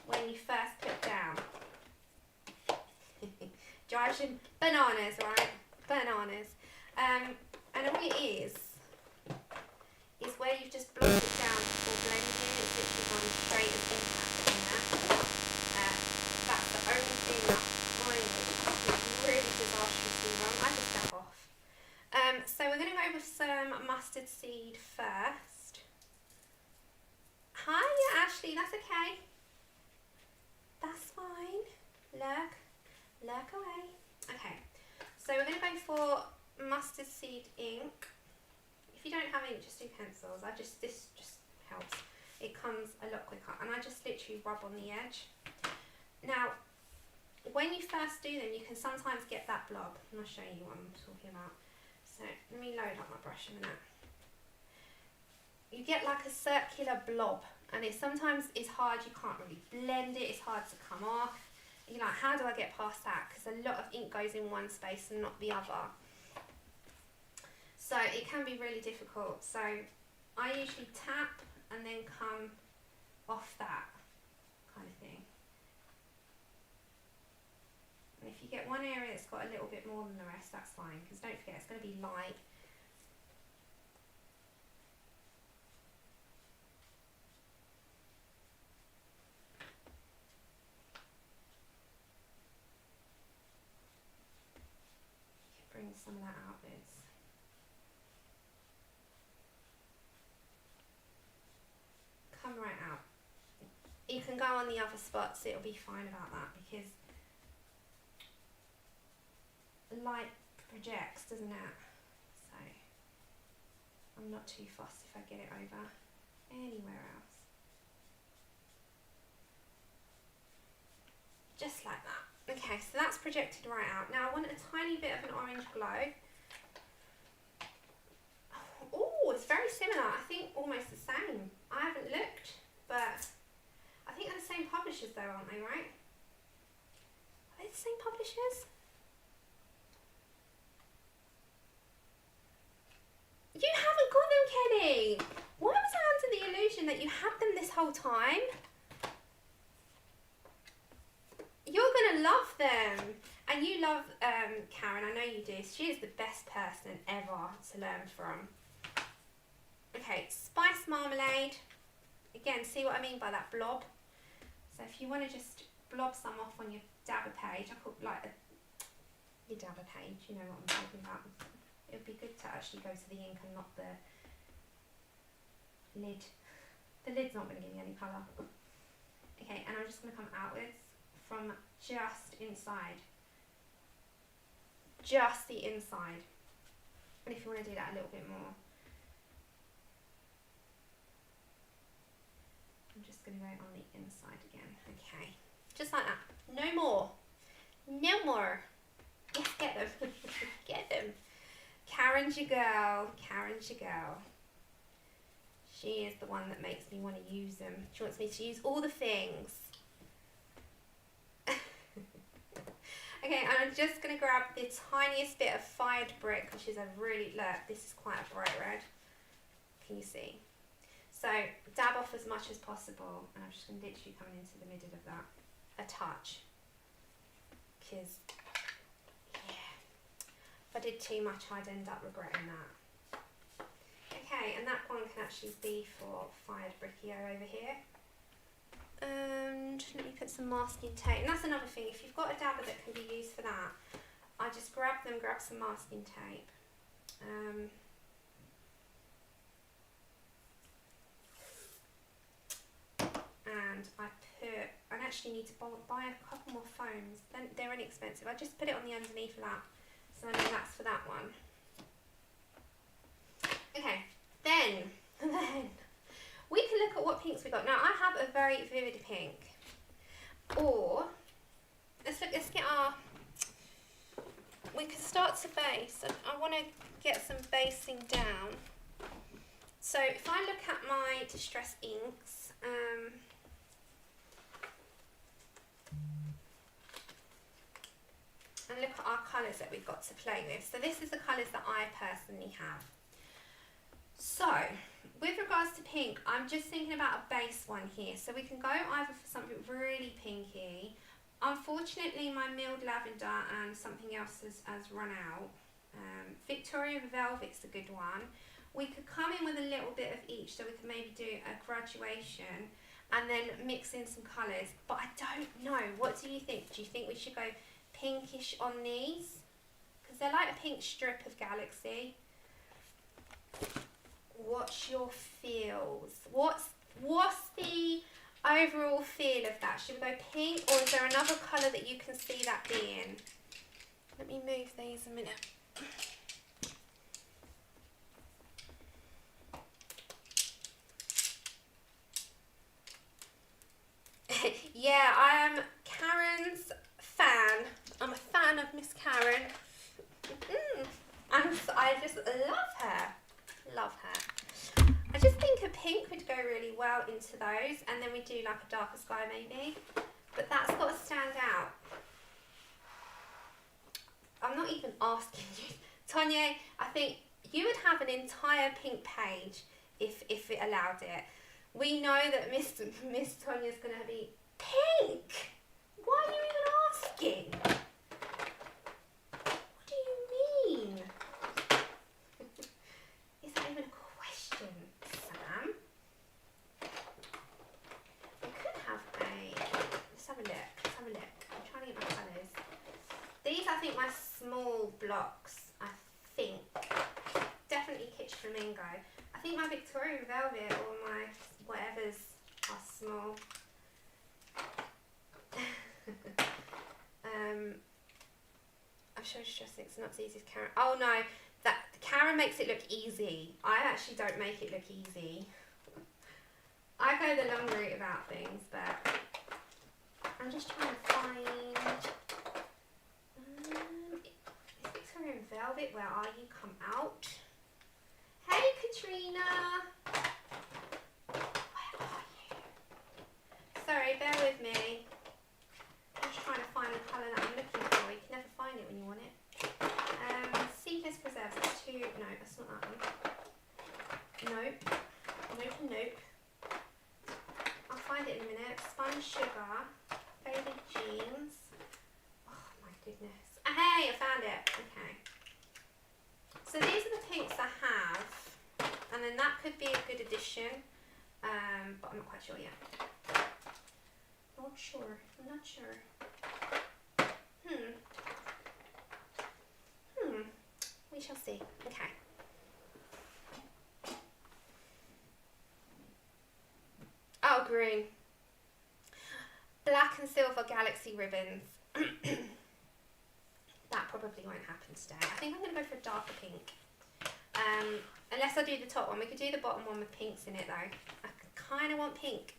Speaker 1: when you first put down. Drives you bananas, right? Bananas. And all it is where you've just blocked it down before blending. It's literally gone straight as impact in there. That's the only thing that mine is really disastrously wrong. I just dab off. So we're going to go with some mustard seed first. Hi, Ashley, that's okay. That's fine. Lurk away. Okay, so we're going to go for mustard seed ink. If you don't have ink, just do pencils. This just helps. It comes a lot quicker, and I just literally rub on the edge. Now, when you first do them, you can sometimes get that blob, and I'll show you what I'm talking about. So let me load up my brush a minute. You get like a circular blob, and it sometimes is hard. You can't really blend it. It's hard to come off. You're like, how do I get past that? Because a lot of ink goes in one space and not the other. So it can be really difficult. So I usually tap and then come off that kind of thing. And if you get one area that's got a little bit more than the rest, that's fine. Because don't forget, it's going to be light. Bring some of that outwards. Come right out. You can go on the other spots, it'll be fine about that, because light projects, doesn't it? So I'm not too fussed if I get it over anywhere else. Just like that. Okay, so that's projected right out. Now I want a tiny bit of an orange glow. Oh, it's very similar. I think almost the same. I haven't looked, but I think they're the same publishers though, aren't they, right? Are they the same publishers? You haven't got them, Kenny! Why was I under the illusion that you had them this whole time? You're going to love them. And you love Karen, I know you do. She is the best person ever to learn from. Okay, spice marmalade. Again, see what I mean by that blob? So if you want to just blob some off on your dabber page, I call it like your dabber page, you know what I'm talking about. It would be good to actually go to the ink and not the lid. The lid's not going to give me any colour. Okay, and I'm just going to come outwards from just inside. Just the inside. And if you want to do that a little bit more. I'm just going to go on the inside again. Okay. Just like that. No more. No more. Yes, get them. Get them. Karen's your girl. Karen's your girl. She is the one that makes me want to use them. She wants me to use all the things. Okay, and I'm just going to grab the tiniest bit of fired brick, which is a really, look, this is quite a bright red. Can you see? So, dab off as much as possible, and I'm just going to literally come into the middle of that. A touch. Because, yeah, if I did too much, I'd end up regretting that. Okay, and that one can actually be for fired brickio over here. And let me put some masking tape. And that's another thing, if you've got a dabber that can be used for that, I just grab some masking tape. And I actually need to buy a couple more foams. They're inexpensive. I just put it on the underneath of that. So I know that's for that one. Okay, then we can look at what pinks we got. Now I have a very vivid pink. Or let's get our, we could start to base. I want to get some basing down. So if I look at my Distress inks, and look at our colours that we've got to play with. So this is the colours that I personally have. So, with regards to pink, I'm just thinking about a base one here. So we can go either for something really pinky. Unfortunately, my milled lavender and something else has run out. Victorian Velvet's a good one. We could come in with a little bit of each, so we could maybe do a graduation and then mix in some colours. But I don't know. What do you think? Do you think we should go pinkish on these? Because they're like a pink strip of Galaxy. What's your feels? What's the overall feel of that? Should we go pink, or is there another colour that you can see that being? Let me move these a minute. Yeah, I am Karen's fan. I'm a fan of Miss Karen. And I just love her. Love her. I just think a pink would go really well into those, and then we do like a darker sky maybe. But that's got to stand out. I'm not even asking you. Tonya, I think you would have an entire pink page if it allowed it. We know that Miss Tonya's going to be pink. Why are you even asking? What do you mean? Is that even a question, Sam? We could have let's have a look. Let's have a look. I'm trying to get my colours. These, I think, my small blocks. I think definitely Kitsch Flamingo. I think my Victorian Velvet or my whatevers are small. I'm sure it's not as easy as Karen. Oh no, Karen makes it look easy. I actually don't make it look easy. I go the long route about things, but I'm just trying to find. Is Victorian Velvet? Where are you? Come out. Hey Katrina. Where are you? Sorry, bear with me. I'm just trying to find the colour that I'm looking for. You can never find it when you want it. Seedless Preserves, that's two. No, that's not that one. Nope. Nope and nope. I'll find it in a minute. Spun Sugar. Faded Jeans. Oh my goodness. Hey, I found it. Okay. So these are the pinks I have. And then that could be a good addition. But I'm not quite sure yet. Not sure. I'm not sure. We shall see. Okay. Oh, green. Black and silver galaxy ribbons. That probably won't happen today. I think I'm going to go for a darker pink. Unless I do the top one. We could do the bottom one with pinks in it though. I kind of want pink.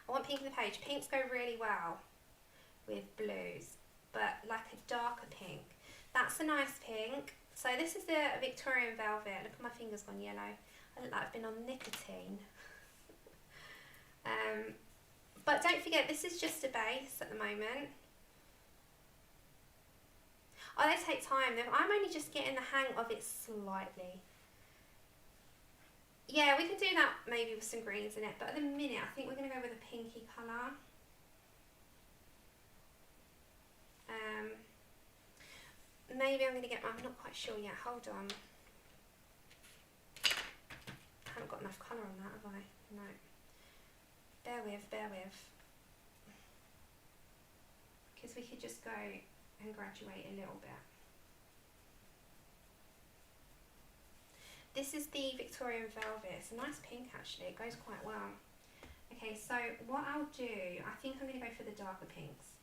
Speaker 1: I want pink in the page. Pinks go really well with blues, but like a darker pink. That's a nice pink. So this is the Victorian Velvet. Look at my fingers gone yellow. I look like I've been on nicotine. But don't forget, this is just a base at the moment. Oh, they take time. I'm only just getting the hang of it slightly. Yeah, we can do that maybe with some greens in it, but at the minute I think we're going to go with a pinky colour. Maybe I'm going to get, I'm not quite sure yet, hold on. I haven't got enough colour on that, have I? No. Bear with. Because we could just go and graduate a little bit. This is the Victorian Velvet. It's a nice pink actually, it goes quite well. Okay, so what I'll do, I think I'm going to go for the darker pinks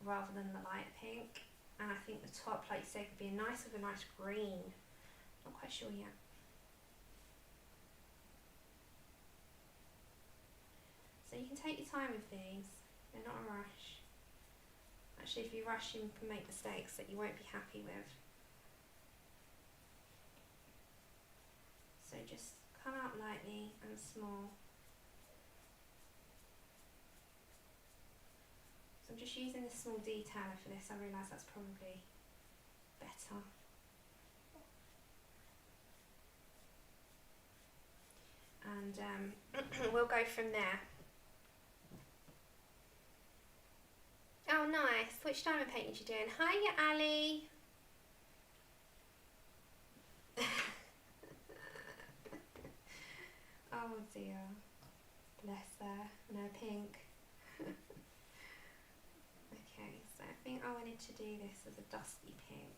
Speaker 1: rather than the light pink. And I think the top, like you said, could be nice with a nice green. Not quite sure yet. So you can take your time with these, they're not a rush. Actually, if you rush, you can make mistakes that you won't be happy with. So just come out lightly and small. So I'm just using the small detailer for this. I realise that's probably better. And we'll go from there. Oh, nice. Which diamond painting you doing? Hiya, Ali. Oh dear. Bless her. No pink. Okay, so I think I wanted to do this as a dusky pink.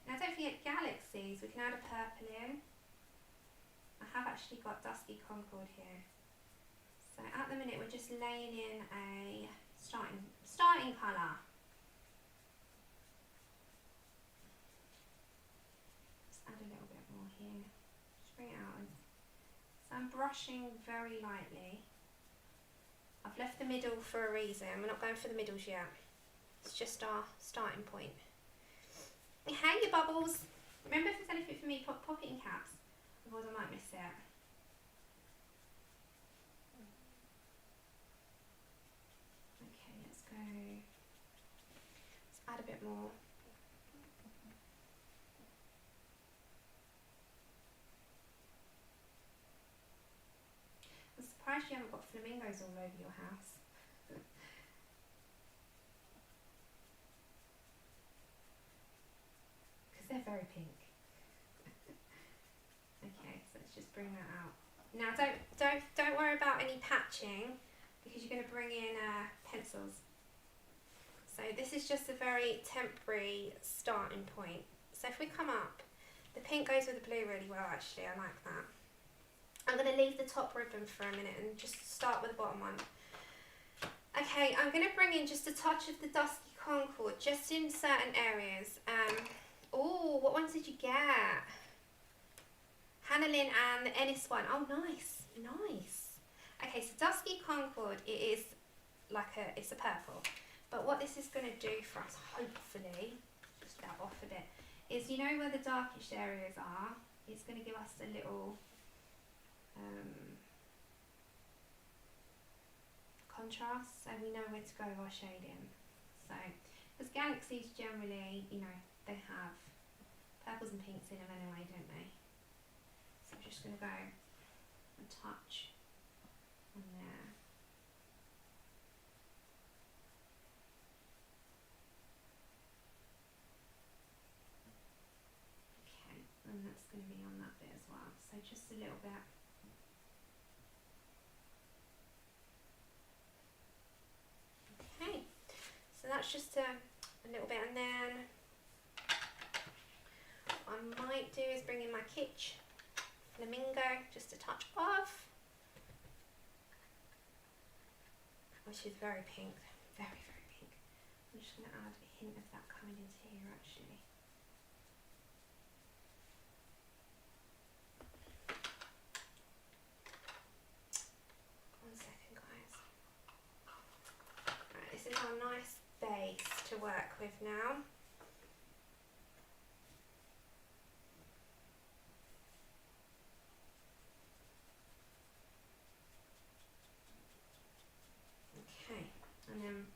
Speaker 1: Now don't forget galaxies. We can add a purple in. I have actually got Dusky Concord here. So at the minute we're just laying in a starting colour. Just add a little bit more here. Just bring it out. So I'm brushing very lightly. I've left the middle for a reason. We're not going for the middles yet. It's just our starting point. Hey, you bubbles. Remember, if there's anything for me, pop it in caps. Otherwise I might miss it. Okay, let's go. Let's add a bit more. I'm surprised you haven't got flamingos all over your house. Because they're very pink. Okay, so let's just bring that out. Now don't worry about any patching because you're going to bring in pencils. So this is just a very temporary starting point. So if we come up, the pink goes with the blue really well actually, I like that. I'm going to leave the top ribbon for a minute and just start with the bottom one. Okay, I'm going to bring in just a touch of the Dusky Concord just in certain areas. Oh, what ones did you get? Hannah Lynn and the Ennis one. Oh, nice, nice. Okay, so Dusky Concord, it is like it's a purple. But what this is going to do for us, hopefully, just that off a bit, is you know where the darkish areas are? It's going to give us a little contrast, so we know where to go with our shading. So, because galaxies generally, you know, they have purples and pinks in them anyway, don't they? So I'm just going to go and touch on there. Okay, and that's going to be on that bit as well. So just a little bit. Okay, so that's just a little bit, and then what I might do is bring in my Kitsch Flamingo just a touch off. which is very pink, very, very pink. I'm just going to add a hint of that coming into here actually. One second, guys. Right, this is our nice base to work with now. And then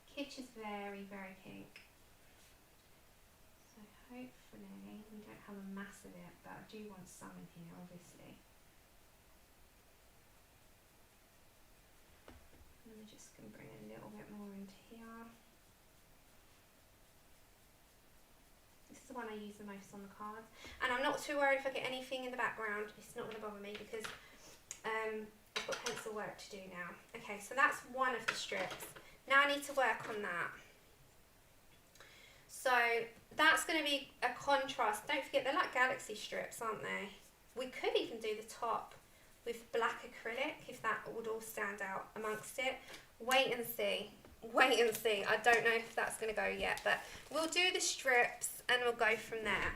Speaker 1: Kitsch is very, very pink. So hopefully we don't have a mass of it, but I do want some in here, obviously. And we're just going to bring a little bit more into here. This is the one I use the most on the cards. And I'm not too worried if I get anything in the background. It's not going to bother me because I've got pencil work to do now. Okay, so that's one of the strips. Now I need to work on that. So that's going to be a contrast. Don't forget, they're like galaxy strips, aren't they? We could even do the top with black acrylic if that would all stand out amongst it. Wait and see. Wait and see. I don't know if that's going to go yet, but we'll do the strips and we'll go from there.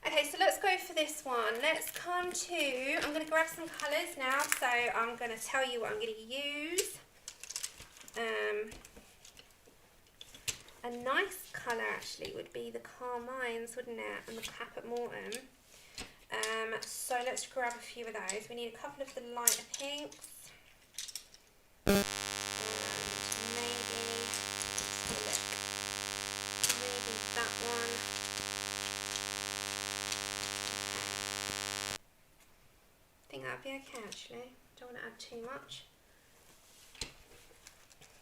Speaker 1: Okay, so let's go for this one. Let's come to, I'm going to grab some colours now, so I'm going to tell you what I'm going to use. A nice colour actually would be the Carmines, wouldn't it, and the Caput Mortuum. So let's grab a few of those. We need a couple of the lighter pinks. And maybe that one. I think that'd be okay actually. Don't want to add too much.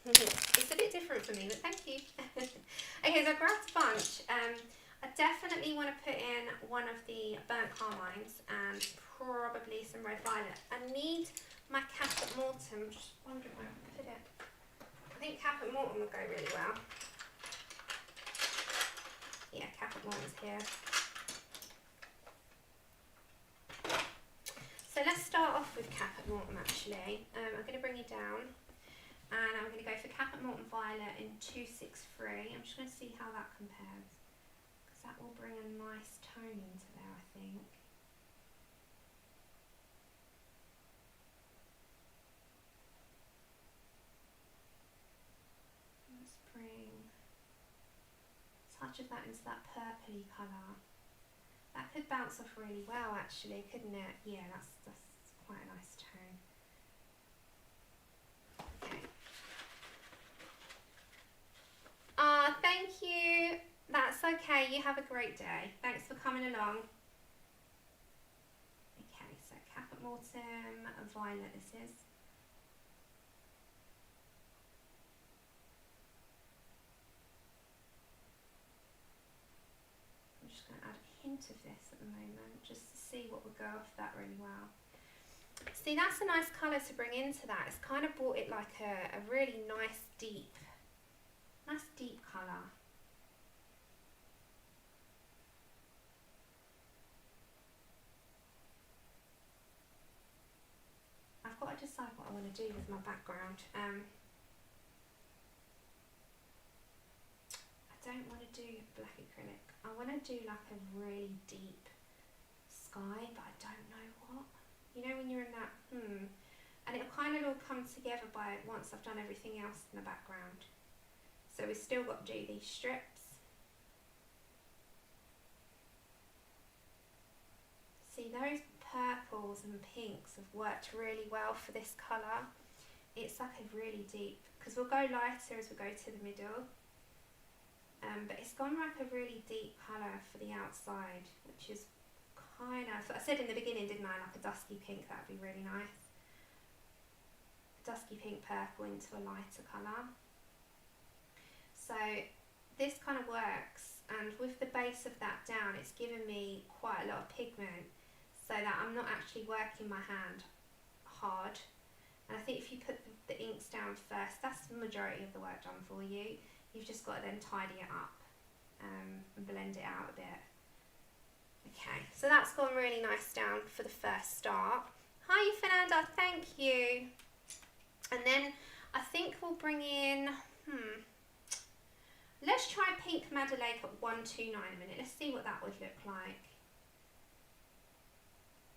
Speaker 1: It's a bit different for me, but thank you. Okay, so I grabbed a bunch. I definitely want to put in one of the burnt carmines and probably some red violet. I need my Caput Mortuum. I'm just wondering where I can put it. I think Caput Mortuum would go really well. Yeah, Caput Mortuum's here. So let's start off with Caput Mortuum actually. I'm going to bring you down. And I'm going to go for Caput Mortuum Violet in 263. I'm just going to see how that compares. Because that will bring a nice tone into there, I think. Let's bring a touch of that into that purpley colour. That could bounce off really well actually, couldn't it? Yeah, that's quite a nice tone. Thank you. That's okay. You have a great day. Thanks for coming along. Okay, so Caput Mortuum Violet this is. I'm just going to add a hint of this at the moment just to see what would go off that really well. See, that's a nice colour to bring into that. It's kind of brought it like a really nice deep colour. I've got to decide what I want to do with my background. I don't want to do black acrylic. I want to do like a really deep sky, but I don't know what. You know when you're in that, and it'll kind of all come together by once I've done everything else in the background. So we've still got to do these strips. See, those purples and pinks have worked really well for this colour. It's like a really deep, because we'll go lighter as we go to the middle. But it's gone like a really deep colour for the outside, which is kind of, I said in the beginning, didn't I, like a dusky pink, that would be really nice. Dusky pink purple into a lighter colour. So this kind of works, and with the base of that down, it's given me quite a lot of pigment so that I'm not actually working my hand hard. And I think if you put the inks down first, that's the majority of the work done for you. You've just got to then tidy it up and blend it out a bit. Okay, so that's gone really nice down for the first start. Hi Fernanda, thank you. And then I think we'll bring in, let's try Pink Madder Lake at 129 a minute. Let's see what that would look like.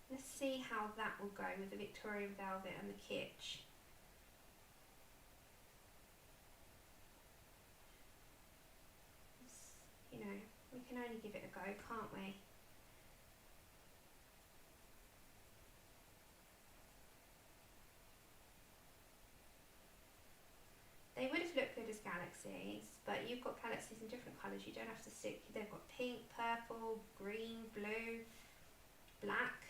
Speaker 1: Let's see how that will go with the Victorian Velvet and the Kitsch. You know, we can only give it a go, can't we? They would have looked good as galaxies, but you've got galaxies in different colours. You don't have to stick. They've got pink, purple, green, blue, black.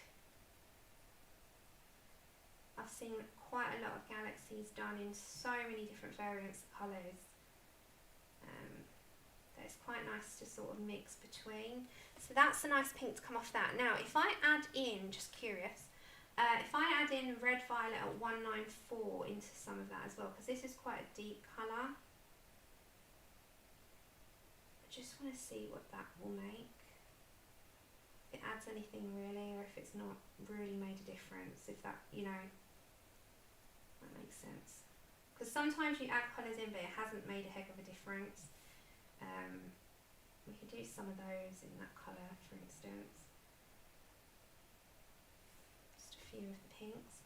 Speaker 1: I've seen quite a lot of galaxies done in so many different variants of colours. So it's quite nice to sort of mix between. So that's a nice pink to come off that. Now, if I add in, just curious, if I add in Red Violet at 194 into some of that as well, because this is quite a deep colour. I just want to see what that will make. If it adds anything really, or if it's not really made a difference, if that, you know, that makes sense. Because sometimes you add colours in but it hasn't made a heck of a difference. We could do some of those in that colour, for instance. Just a few of the pinks,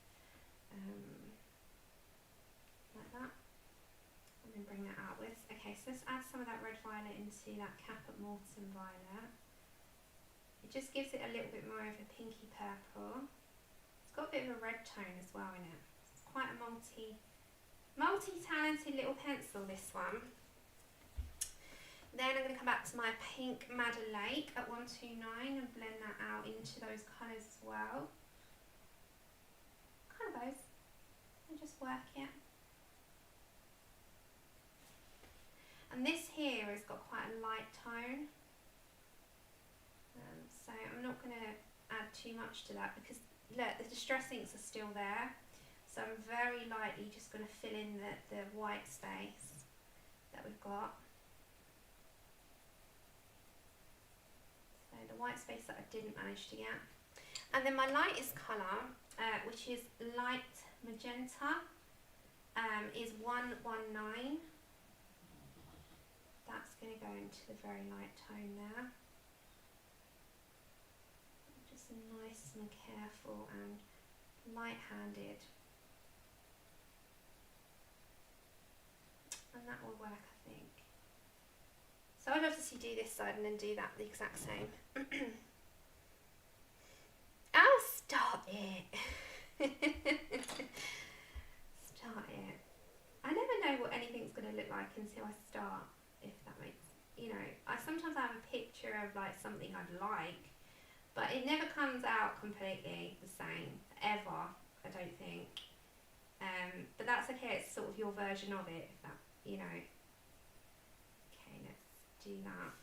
Speaker 1: like that, and then bring that outwards. Okay, so let's add some of that Red Violet into that Caput Mortuum Violet. It just gives it a little bit more of a pinky purple. It's got a bit of a red tone as well in it. It's quite a multi-talented little pencil, this one. Then I'm going to come back to my Pink Madder Lake at 129 and blend that out into those colours as well. Kind of those. And just work it. And this here has got quite a light tone. So I'm not going to add too much to that because look, the distress inks are still there. So I'm very lightly just going to fill in the white space that we've got. So the white space that I didn't manage to get. And then my lightest colour, which is light magenta, is 119. That's going to go into the very light tone there. Just nice and careful and light-handed. And that will work, I think. So I'd obviously do this side and then do that the exact same. Oh, stop it. Start it. I never know what anything's going to look like until I start, if that makes, you know, I sometimes have a picture of like something I'd like, but it never comes out completely the same, ever, I don't think. But that's okay, it's sort of your version of it, if that, you know. Okay, let's do that.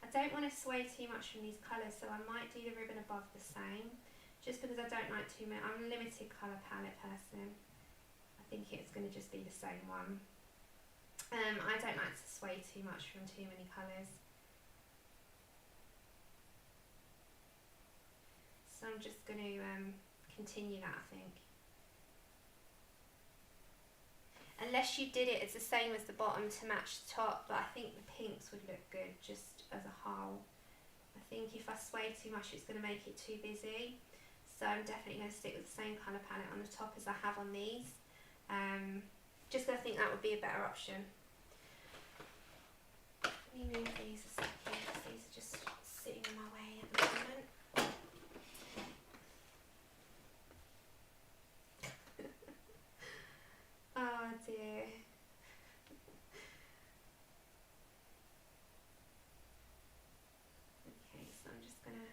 Speaker 1: I don't want to sway too much from these colours, so I might do the ribbon above the same, just because I don't like too many. I'm a limited colour palette person. I think it's going to just be the same one. I don't like to sway too much from too many colours. So I'm just going to continue that, I think. Unless you did it, it's the same as the bottom to match the top, but I think the pinks would look good just as a whole. I think if I sway too much, it's going to make it too busy. So I'm definitely going to stick with the same colour palette on the top as I have on these. Just because I think that would be a better option. Let me move these a second, because these are just sitting in my way at the moment. Oh dear. Okay, so I'm just going to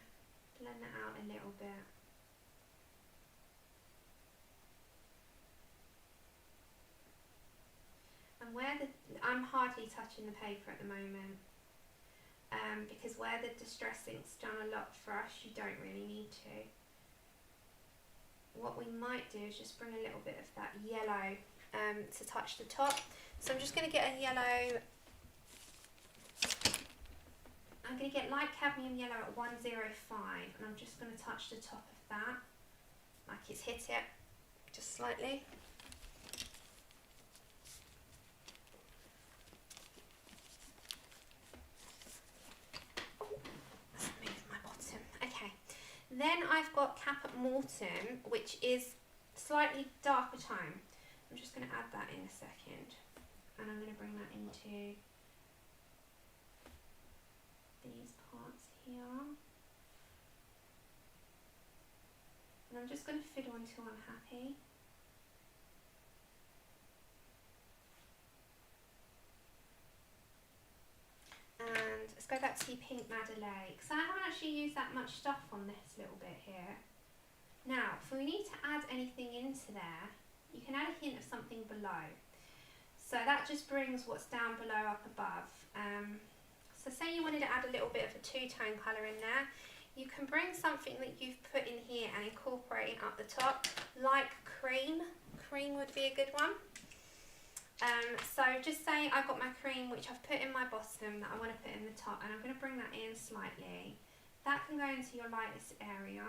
Speaker 1: blend that out a little bit. And I'm hardly touching the paper at the moment, because where the distress ink's done a lot for us, you don't really need to. What we might do is just bring a little bit of that yellow to touch the top. So I'm just going to get a yellow I'm going to get light cadmium yellow at 105, and I'm just going to touch the top of that, like it's hit it, just slightly. Let's move my bottom. Okay, then I've got Caput Mortuum, which is slightly darker tone. I'm just going to add that in a second, and I'm going to bring that into these parts here, and I'm just going to fiddle until I'm happy. And let's go back to Pink Madeleine, because I haven't actually used that much stuff on this little bit here. Now, if we need to add anything into there, you can add a hint of something below. So that just brings what's down below up above. So say you wanted to add a little bit of a two-tone colour in there, you can bring something that you've put in here and incorporate it up the top, like cream. Cream would be a good one. So just say I've got my cream which I've put in my bottom that I want to put in the top, and I'm going to bring that in slightly. That can go into your lightest area.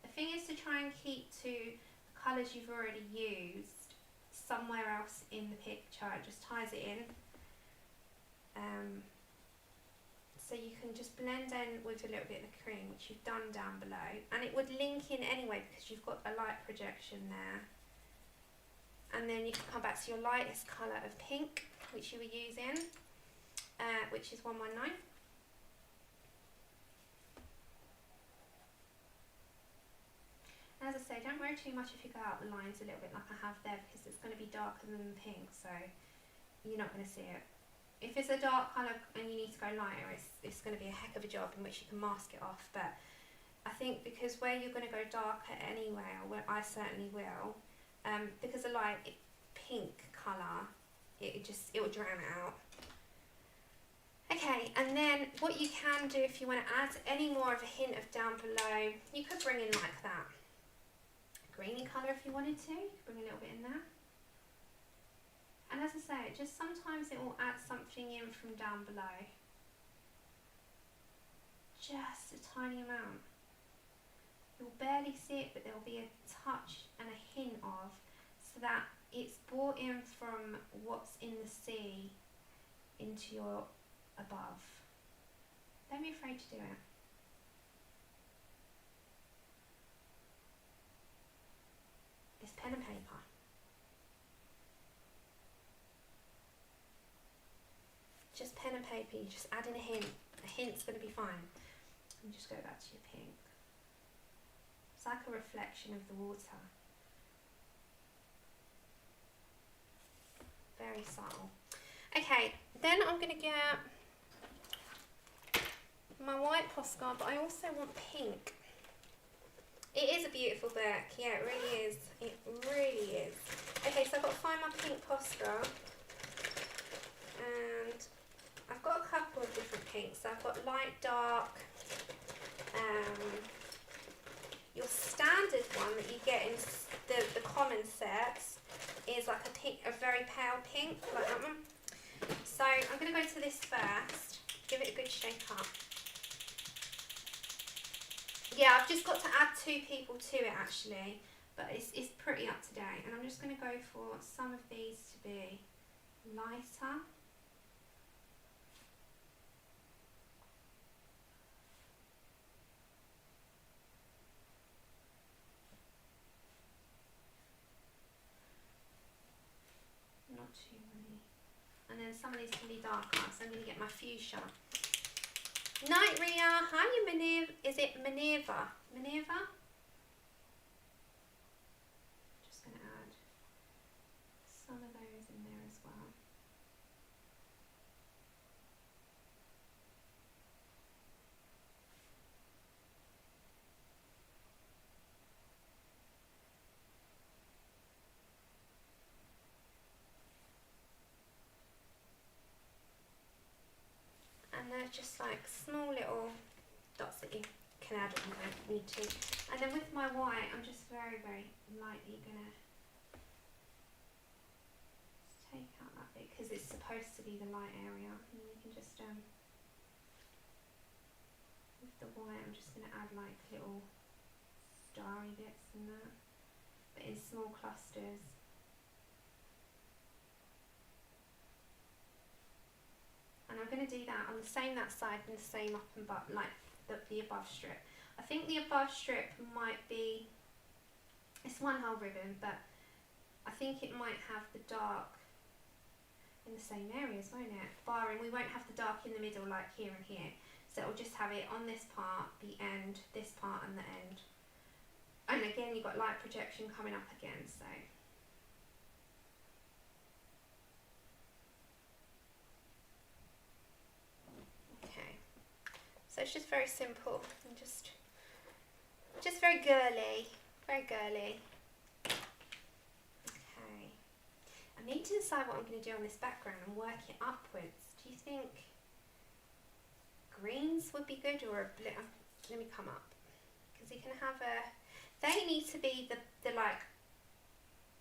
Speaker 1: The thing is to try and keep to the colours you've already used somewhere else in the picture. It just ties it in. So you can just blend in with a little bit of the cream, which you've done down below, and it would link in anyway because you've got a light projection there. And then you can come back to your lightest colour of pink, which you were using, which is 119. As I say, don't worry too much if you go out the lines a little bit like I have there, because it's going to be darker than the pink, so you're not going to see it. If it's a dark colour and you need to go lighter, it's going to be a heck of a job in which you can mask it off. But I think because where you're going to go darker anyway, or where I certainly will, because a light pink colour, it will drown it out. Okay, and then what you can do if you want to add any more of a hint of down below, you could bring in like that greeny colour if you wanted to. You could bring a little bit in there. And as I say, just sometimes it will add something in from down below. Just a tiny amount. You'll barely see it, but there will be a touch and a hint of, so that it's brought in from what's in the sea into your above. Don't be afraid to do it. It's pen and paper. Just pen and paper, you just add in a hint. A hint's going to be fine. And just go back to your pink. It's like a reflection of the water. Very subtle. Okay, then I'm going to get my white postcard, but I also want pink. It is a beautiful book. Yeah, it really is. It really is. Okay, so I've got to find my pink postcard. And I've got a couple of different pinks. So I've got light, dark. Your standard one that you get in the common sets is like a pink, a very pale pink, like that one. So I'm going to go to this first. Give it a good shake up. Yeah, I've just got to add 2 people to it actually, but it's pretty up to date. And I'm just going to go for some of these to be lighter. Not too many. And then some of these can be darker, so I'm going to get my fuchsia. Night Ria, hi Minerva, is it Minerva? Minerva? Just going to add some of those in there as well. And they're just like small little dots that you can add on if you need to. And then with my white, I'm just very, very lightly going to take out that bit because it's supposed to be the light area, and we can just with the white I'm just going to add like little starry bits in that, but in small clusters. And I'm going to do that on the same that side and the same up and bottom, like the above strip. I think the above strip might be, it's one whole ribbon, but I think it might have the dark in the same areas, won't it? Barring we won't have the dark in the middle like here and here. So it'll just have it on this part, the end, this part and the end. And again, you've got light projection coming up again, so. Okay. So it's just very simple and just very girly, very girly. Okay. I need to decide what I'm going to do on this background and work it upwards. Do you think greens would be good, or a blue? Let me come up, because you can have they need to be the like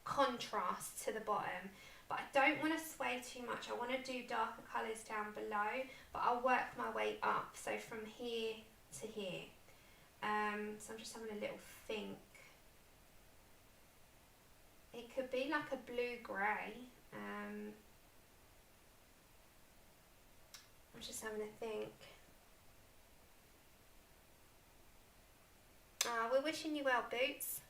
Speaker 1: contrast to the bottom, but I don't want to sway too much. I want to do darker colours down below, but I'll work my way up, so from here to here. So I'm just having a little think. It could be like a blue-grey. I'm just having a think. We're wishing you well, Boots.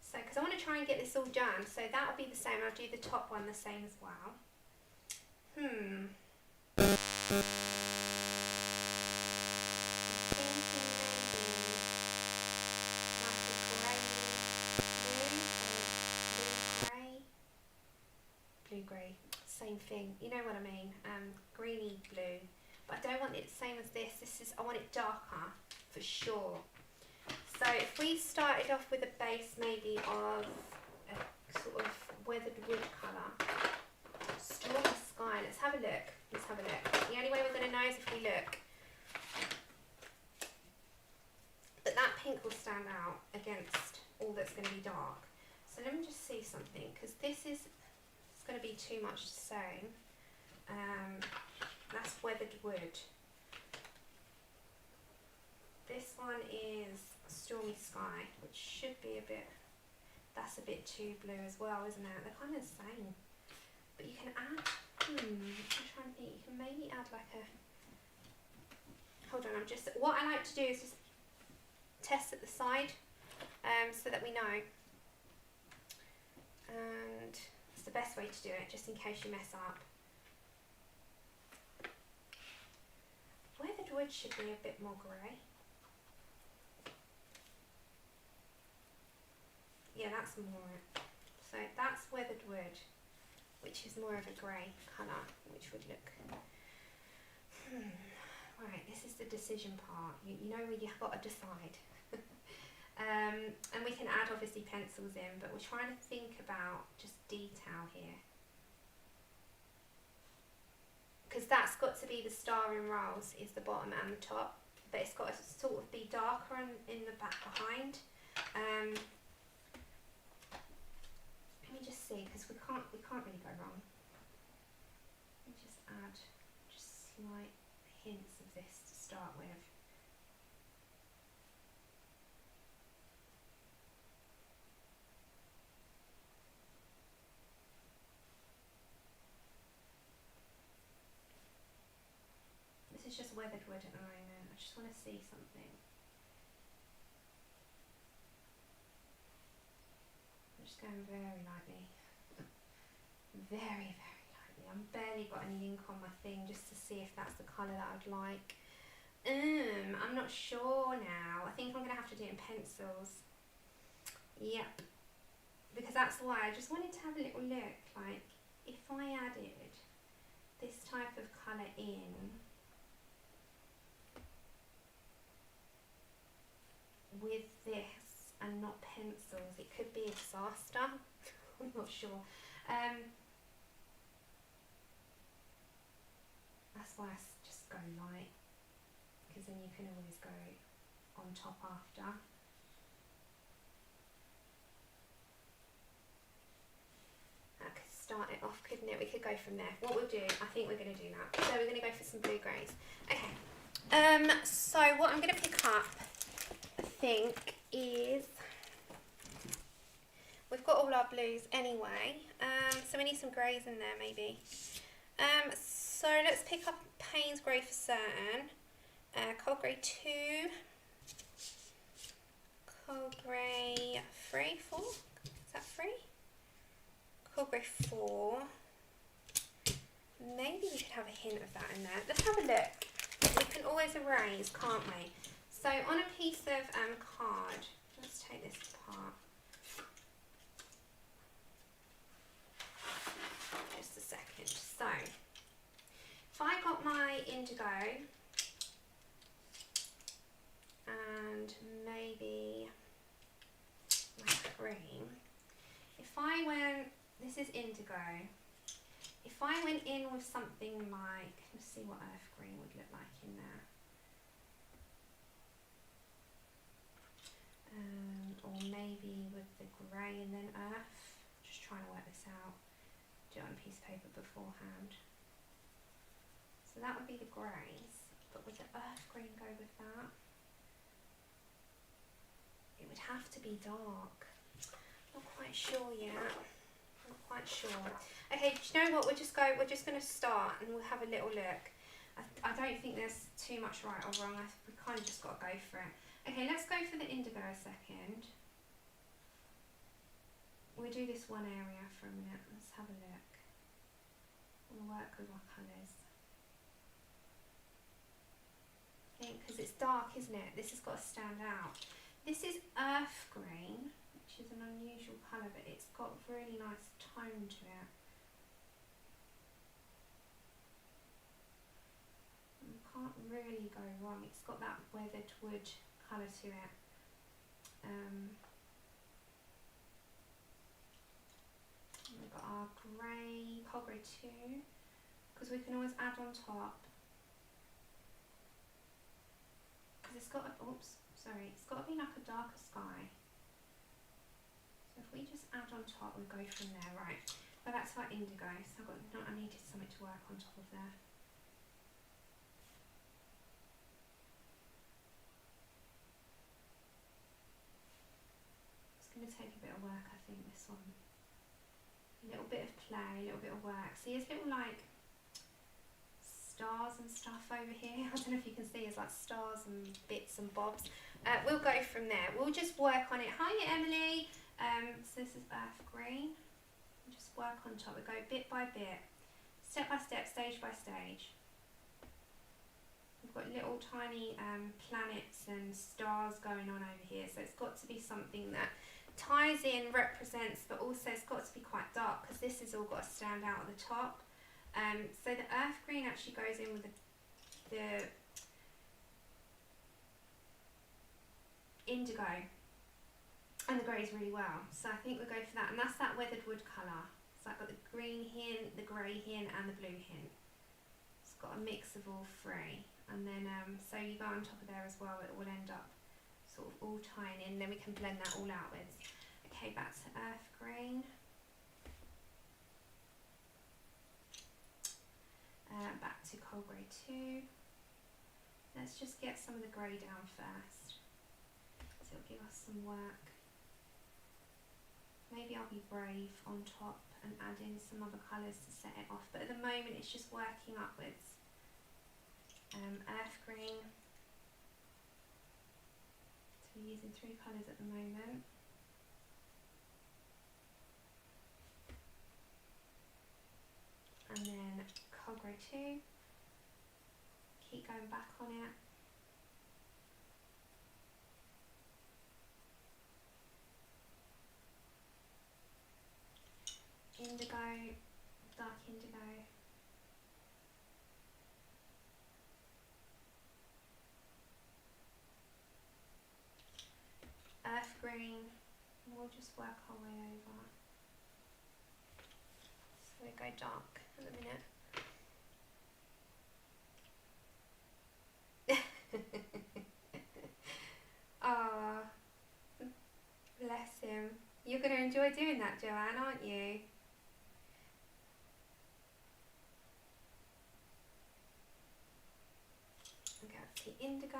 Speaker 1: So, because I want to try and get this all done, so that'll be the same. I'll do the top one the same as well. I'm thinking maybe like a grey blue, or blue-grey, same thing. You know what I mean? Greeny blue. But I don't want it the same as this. I want it darker for sure. So if we started off with a base maybe of a sort of weathered wood colour, Stormy Sky. Let's have a look. The only way we're going to know is if we look. But that pink will stand out against all that's going to be dark. So let me just see something, because it's going to be too much to say. That's weathered wood. This one is Stormy Sky, which should be that's a bit too blue as well, isn't it? They're kind of the same. But you can add, I'm trying to think, you can maybe add like a, hold on, what I like to do is just test at the side, so that we know. And it's the best way to do it, just in case you mess up. Weathered wood should be a bit more grey. Yeah, that's more it. So that's weathered wood, which is more of a grey colour, which would look. Right, this is the decision part. You know where you've got to decide. And we can add obviously pencils in, but we're trying to think about just detail here. Because that's got to be the star in rolls, is the bottom and the top, but it's got to sort of be darker in the back behind. Let me just see, because we can't really go wrong. Let me just add just slight hints of this to start with. This is just weathered wood at the moment. I just want to see something. I'm just going very lightly. Very, very lightly. I've barely got any ink on my thing just to see if that's the colour that I'd like. I'm not sure now. I think I'm going to have to do it in pencils. Yep. Because that's why I just wanted to have a little look. Like, if I added this type of colour in with this and not pencils, it could be a disaster. I'm not sure. That's why I just go light, because then you can always go on top after. off, couldn't it? We could go from there. What we'll do, I think we're going to do that. So we're going to go for some blue greys. Okay. So what I'm going to pick up, I think, is... We've got all our blues anyway, so we need some greys in there maybe. So let's pick up Payne's Grey for certain, Cold Grey 2, Cold Grey 3, 4, is that 3? Cold Grey 4, maybe we could have a hint of that in there. Let's have a look. We can always erase, can't we? So on a piece of card, let's take this apart. Just a second. So, if I got my indigo and maybe my cream, if I went, this is indigo, if I went in with something like, let's see what earth green would look like in there. Or maybe with the grey and then earth. Just trying to work this out. Do it on a piece of paper beforehand. So that would be the greys, but would the earth green go with that? It would have to be dark. Not quite sure yet. Not quite sure. Okay, do you know what? We're just going to start and we'll have a little look. I don't think there's too much right or wrong. We kind of just got to go for it. Okay, let's go for the indigo a second. We'll do this one area for a minute. Let's have a look. We'll work with our colours. I think because it's dark, isn't it? This has got to stand out. This is earth green, which is an unusual colour, but it's got really nice tone to it. And can't really go wrong. It's got that weathered wood colour to it. We've got our grey, Cold Grey 2, because we can always add on top. Because it's got a, it's got to be like a darker sky. So if we just add on top, we'll go from there. Right, well that's our indigo, so I needed something to work on top of there. It's going to take a bit of work, I think, this one. A little bit of play, a little bit of work. See, there's little like stars and stuff over here. I don't know if you can see, there's like stars and bits and bobs. We'll go from there. We'll just work on it. Hi Emily. So this is earth green. We'll just work on top. We go bit by bit, step by step, stage by stage. We've got little tiny planets and stars going on over here. So it's got to be something that ties in, represents, but also it's got to be quite dark because this has all got to stand out at the top. So the earth green actually goes in with the indigo and the greys really well. So I think we'll go for that, and that's that weathered wood colour. So I've got the green hint, the grey hint and the blue hint. It's got a mix of all three, and then so you go on top of there as well, it will end up sort of all tying in, then we can blend that all outwards. Okay, back to earth green. Back to Cold Grey 2. Let's just get some of the grey down first. So it'll give us some work. Maybe I'll be brave on top and add in some other colours to set it off, but at the moment it's just working upwards. Earth green. So we're using 3 colours at the moment. And then Cold Grey 2. Keep going back on it. Indigo, dark indigo. Earth green. We'll just work our way over. So we go dark in a minute. Ah, bless him. You're going to enjoy doing that, Joanne, aren't you? the indigo.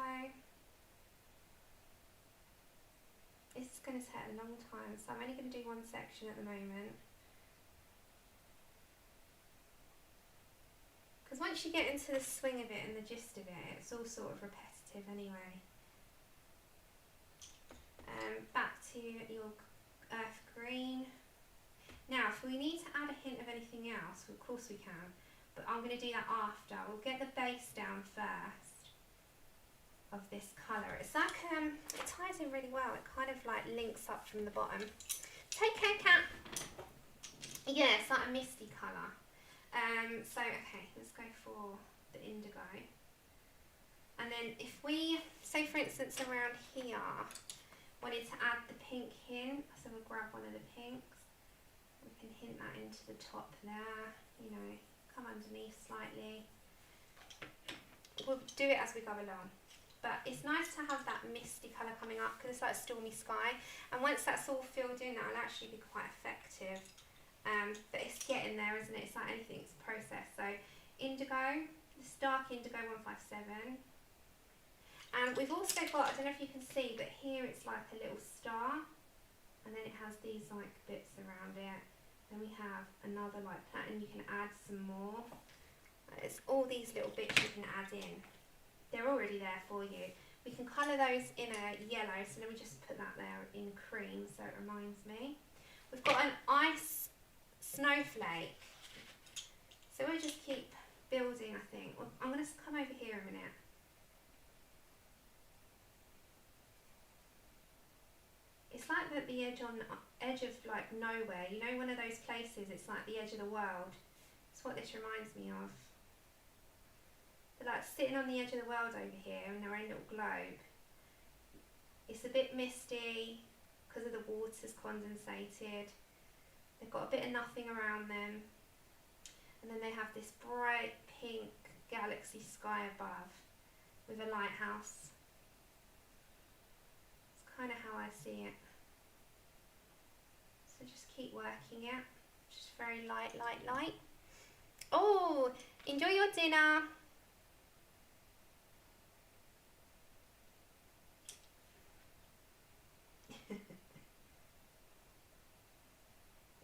Speaker 1: This is going to take a long time, so I'm only going to do one section at the moment. Because once you get into the swing of it and the gist of it, it's all sort of repetitive anyway. Back to your earth green. Now, if we need to add a hint of anything else, of course we can, but I'm going to do that after. We'll get the base down first of this colour. It's like, it ties in really well. It kind of like links up from the bottom. Take care, cat. Yeah, it's like a misty colour. So, okay, let's go for the indigo. And then if we, say for instance around here, wanted to add the pink hint, so we'll grab one of the pinks. We can hint that into the top there, you know, come underneath slightly. We'll do it as we go along. But it's nice to have that misty colour coming up because it's like Stormy Sky. And once that's all filled in, that'll actually be quite effective. But it's getting there, isn't it? It's like anything, it's a process. So indigo, this dark indigo 157. And we've also got, I don't know if you can see, but here it's like a little star. And then it has these like bits around it. Then we have another like pattern, you can add some more. It's all these little bits you can add in. They're already there for you. We can colour those in a yellow, so let me just put that there in cream so it reminds me. We've got an ice snowflake. So we'll just keep building, I think. Well, I'm going to come over here a minute. It's like the edge of like nowhere. You know, one of those places, it's like the edge of the world. It's what this reminds me of. They're like sitting on the edge of the world over here in their own little globe. It's a bit misty because of the water's condensated. They've got a bit of nothing around them. And then they have this bright pink galaxy sky above with a lighthouse. It's kind of how I see it. So just keep working it. Just very light, light, light. Oh, enjoy your dinner.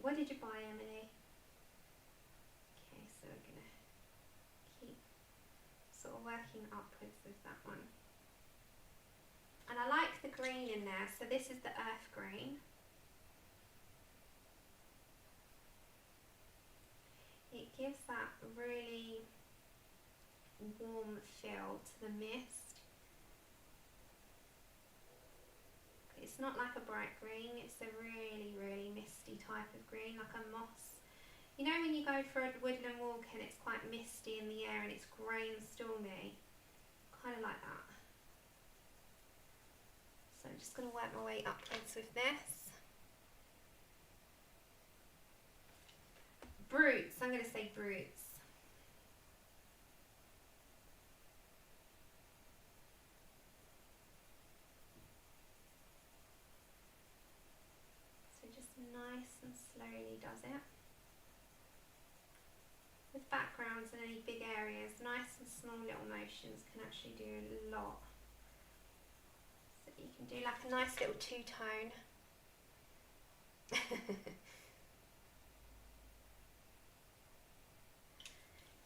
Speaker 1: What did you buy, Emily? Okay, so we're going to keep sort of working upwards with that one. And I like the green in there, so this is the earth green. It gives that really warm feel to the mist. It's not like a bright green, it's a really, really misty type of green, like a moss. You know when you go for a woodland walk and it's quite misty in the air and it's grey and stormy? Kind of like that. So I'm just going to work my way upwards with this. Brutes, I'm going to say brutes. Nice and slowly does it. With backgrounds in any big areas, nice and small little motions can actually do a lot. So you can do like a nice little two-tone.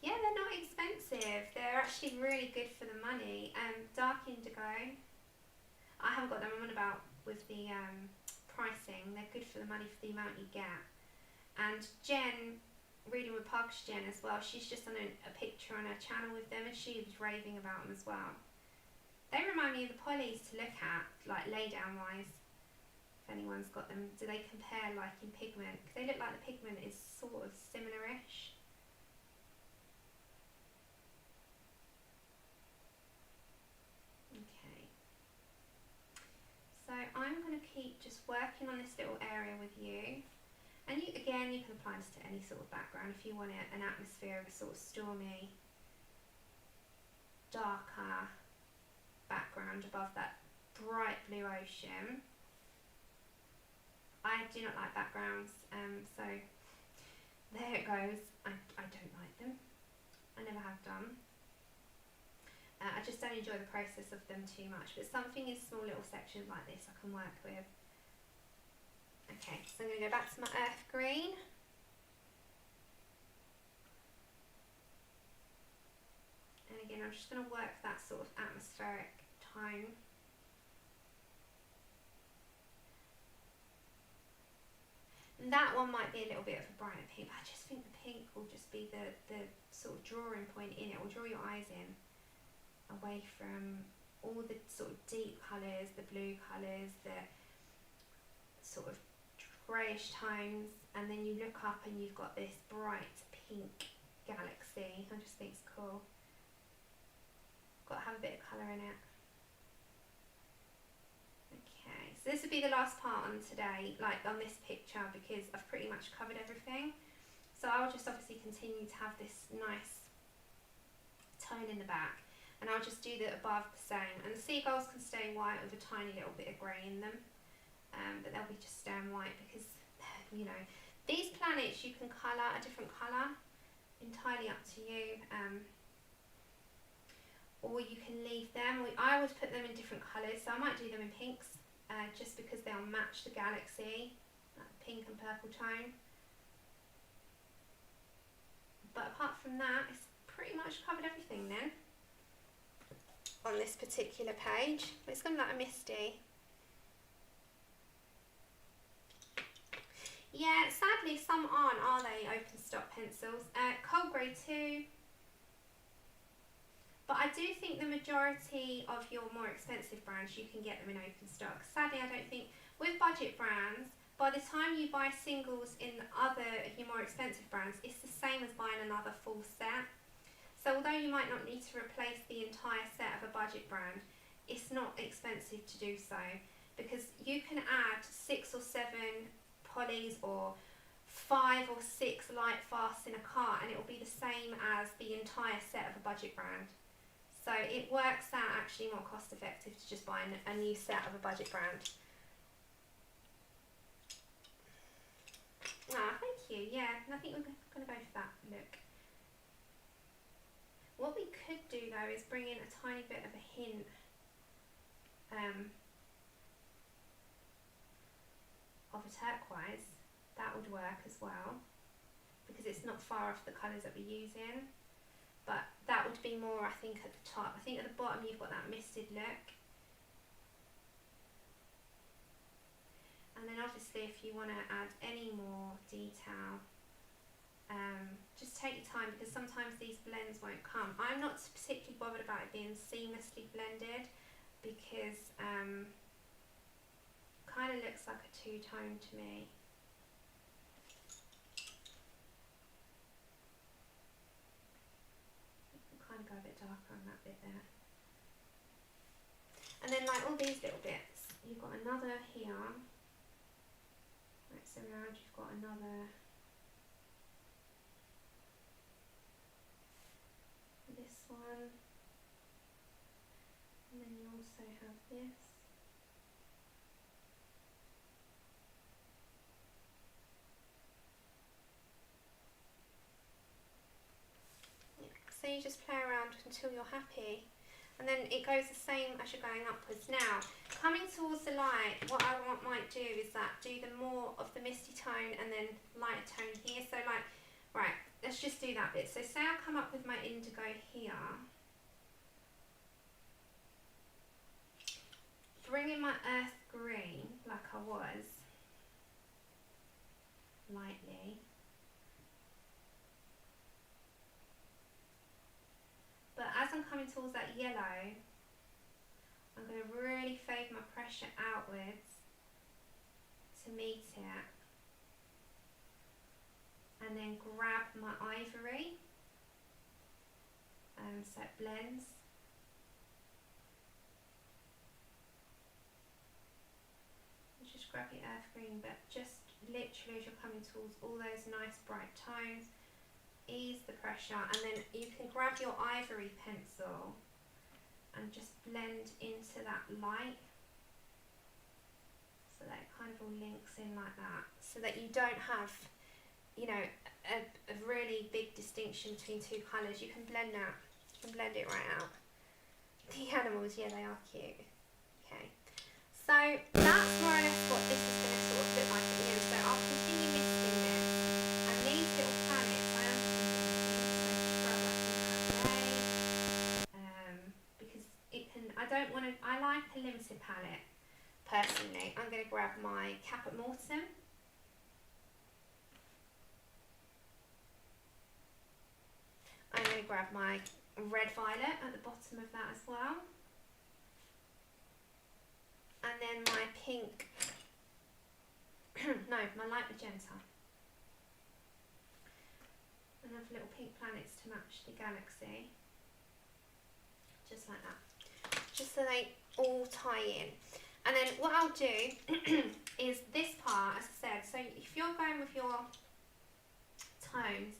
Speaker 1: Yeah, they're not expensive. They're actually really good for the money. Dark indigo, I haven't got them on about with the pricing. They're good for the money for the amount you get. And Jen, Reading with Pugs Jen as well, she's just on a picture on her channel with them and she was raving about them as well. They remind me of the polys to look at, like lay down wise, if anyone's got them. Do they compare like in pigment? Because they look like the pigment is sort of similar-ish. So I'm going to keep just working on this little area with you. And you, again, you can apply this to any sort of background if you want an atmosphere of a sort of stormy, darker background above that bright blue ocean. I do not like backgrounds, so there it goes. I don't like them. I never have done. I just don't enjoy the process of them too much, but something in small little sections like this I can work with. Okay, so I'm going to go back to my earth green. And again, I'm just going to work that sort of atmospheric tone. And that one might be a little bit of a brighter pink, but I just think the pink will just be the sort of drawing point in it, will draw your eyes in, away from all the sort of deep colours, the blue colours, the sort of greyish tones, and then you look up and you've got this bright pink galaxy. I just think it's cool. Got to have a bit of colour in it. Okay, so this would be the last part on today, like on this picture, because I've pretty much covered everything. So I'll just obviously continue to have this nice tone in the back, and I'll just do the above the same. And the seagulls can stay white with a tiny little bit of grey in them, but they'll be just staying white because, you know, these planets you can colour a different colour, entirely up to you. Or you can leave them. I always put them in different colours, so I might do them in pinks, just because they'll match the galaxy, that pink and purple tone. But apart from that, it's pretty much covered everything then on this particular page. It's going to be like a misty. Yeah, sadly some aren't, are they, open stock pencils? Cold grey too. But I do think the majority of your more expensive brands, you can get them in open stock. Sadly, I don't think, with budget brands, by the time you buy singles in your more expensive brands, it's the same as buying another full set. So although you might not need to replace the entire set of a budget brand, it's not expensive to do so, because you can add 6 or 7 polys or 5 or 6 light fasts in a cart, and it will be the same as the entire set of a budget brand. So it works out actually more cost effective to just buy a new set of a budget brand. Ah, thank you. Yeah, I think we're going to go for that look. What we could do though is bring in a tiny bit of a hint of a turquoise. That would work as well, because it's not far off the colours that we're using. But that would be more, I think, at the top. I think at the bottom you've got that misted look. And then obviously if you want to add any more detail, just take your time, because sometimes these blends won't come. I'm not particularly bothered about it being seamlessly blended, because kind of looks like a two-tone to me. Go a bit darker on that bit there. And then like all these little bits, you've got another here. Right, so around you've got another, this one, and then you also have this. So you just play around until you're happy, and then it goes the same as you're going upwards. Now, coming towards the light, what I might do is do the more of the misty tone and then lighter tone here. So like, right, let's just do that bit. So say I come up with my indigo here, bring in my earth green like I was, lightly. But as I'm coming towards that yellow, I'm going to really fade my pressure outwards to meet it. And then grab my ivory, so it blends. Just grab your earth green, but just literally as you're coming towards all those nice bright tones, ease the pressure, and then you can grab your ivory pencil and just blend into that light, so that it kind of all links in like that, so that you don't have, you know, a really big distinction between two colours. You can blend that, you can blend it right out. panels, yeah, they are cute. Okay, so that's more or less what this is going to sort of look like at the end. So I'll continue misting this, and these little planets, I am because it can, I don't want to, I like a limited palette personally. I'm going to grab my Caput Mortem. I'm going to grab my red violet at the bottom of that as well. And then my pink, no, my light magenta. And have little pink planets to match the galaxy. Just like that. Just so they all tie in. And then what I'll do is this part, as I said, so if you're going with your tones,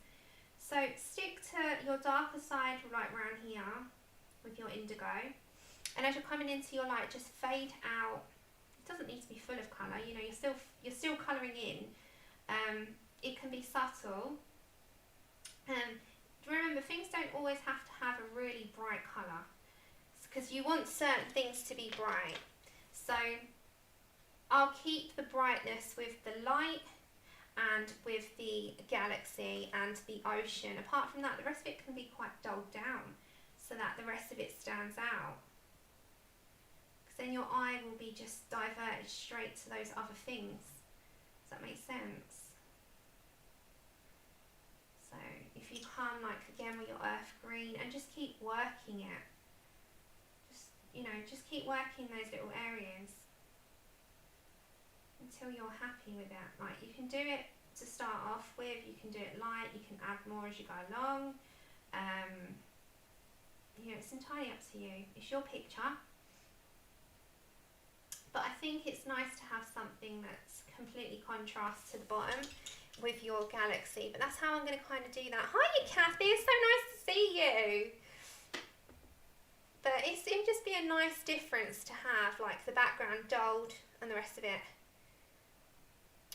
Speaker 1: so stick to your darker side right around here with your indigo, and as you're coming into your light, just fade out. It doesn't need to be full of colour, you know, you're still colouring in. It can be subtle. Remember, things don't always have to have a really bright colour, because you want certain things to be bright. So I'll keep the brightness with the light and with the galaxy and the ocean. Apart from that, the rest of it can be quite dulled down so that the rest of it stands out. Because then your eye will be just diverted straight to those other things. Does that make sense? So if you come like again with your earth green and just keep working it. Just, you know, just keep working those little areas until you're happy with it. Like, you can do it to start off with, you can do it light, you can add more as you go along. You know, it's entirely up to you. It's your picture. But I think it's nice to have something that's completely contrast to the bottom with your galaxy. But that's how I'm going to kind of do that. Hiya, Kathy, it's so nice to see you. But it would just be a nice difference to have, like, the background dulled and the rest of it.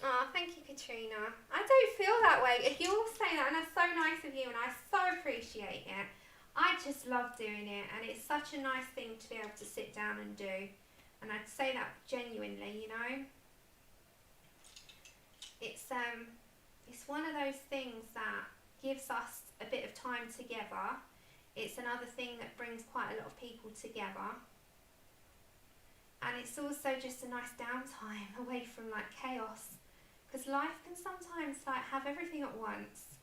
Speaker 1: Oh, thank you, Katrina. I don't feel that way. You all say that, and that's so nice of you, and I so appreciate it. I just love doing it, and it's such a nice thing to be able to sit down and do. And I'd say that genuinely, you know. It's one of those things that gives us a bit of time together. It's another thing that brings quite a lot of people together. And it's also just a nice downtime away from like chaos. Because life can sometimes like have everything at once.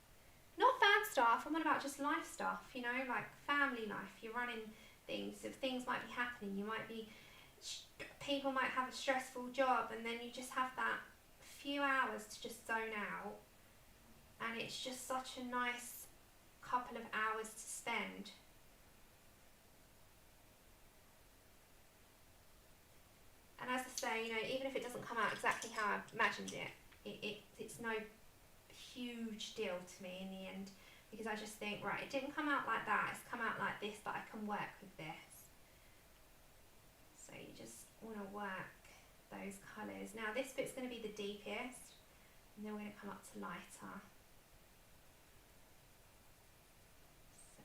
Speaker 1: Not bad stuff, I'm on about just life stuff, you know, like family life. You're running things, if things might be happening, you might be, people might have a stressful job, and then you just have that few hours to just zone out. And it's just such a nice couple of hours to spend. And as I say, you know, even if it doesn't come out exactly how I imagined it, it's no huge deal to me in the end, because I just think, right, it didn't come out like that, it's come out like this, but I can work with this. So you just want to work those colours. Now this bit's going to be the deepest, and then we're going to come up to lighter. So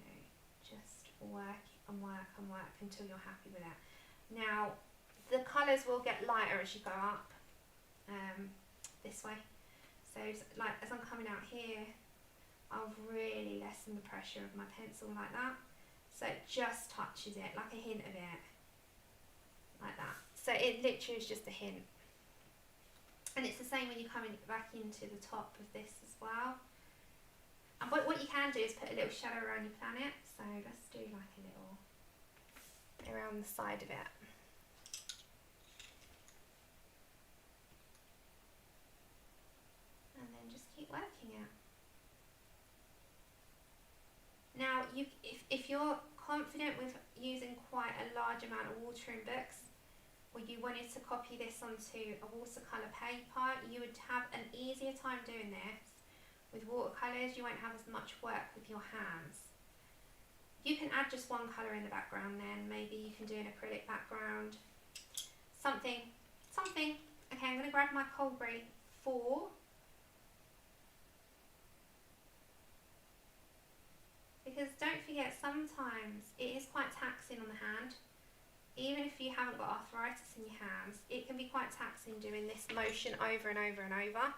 Speaker 1: just work and work and work until you're happy with it. Now the colours will get lighter as you go up this way. So like as I'm coming out here, I'll really lessen the pressure of my pencil like that. So it just touches it, like a hint of it, like that. So it literally is just a hint. And it's the same when you're coming back into the top of this as well. And what you can do is put a little shadow around your planet. So let's do like a little around the side of it. And then just keep working it. Now, if you're confident with using quite a large amount of water in books, or you wanted to copy this onto a watercolour paper, you would have an easier time doing this. With watercolours, you won't have as much work with your hands. You can add just one colour in the background then. Maybe you can do an acrylic background. Something. Okay, I'm going to grab my Colbury 4. Because don't forget, sometimes it is quite taxing on the hand you haven't got arthritis in your hands, it can be quite taxing doing this motion over and over and over.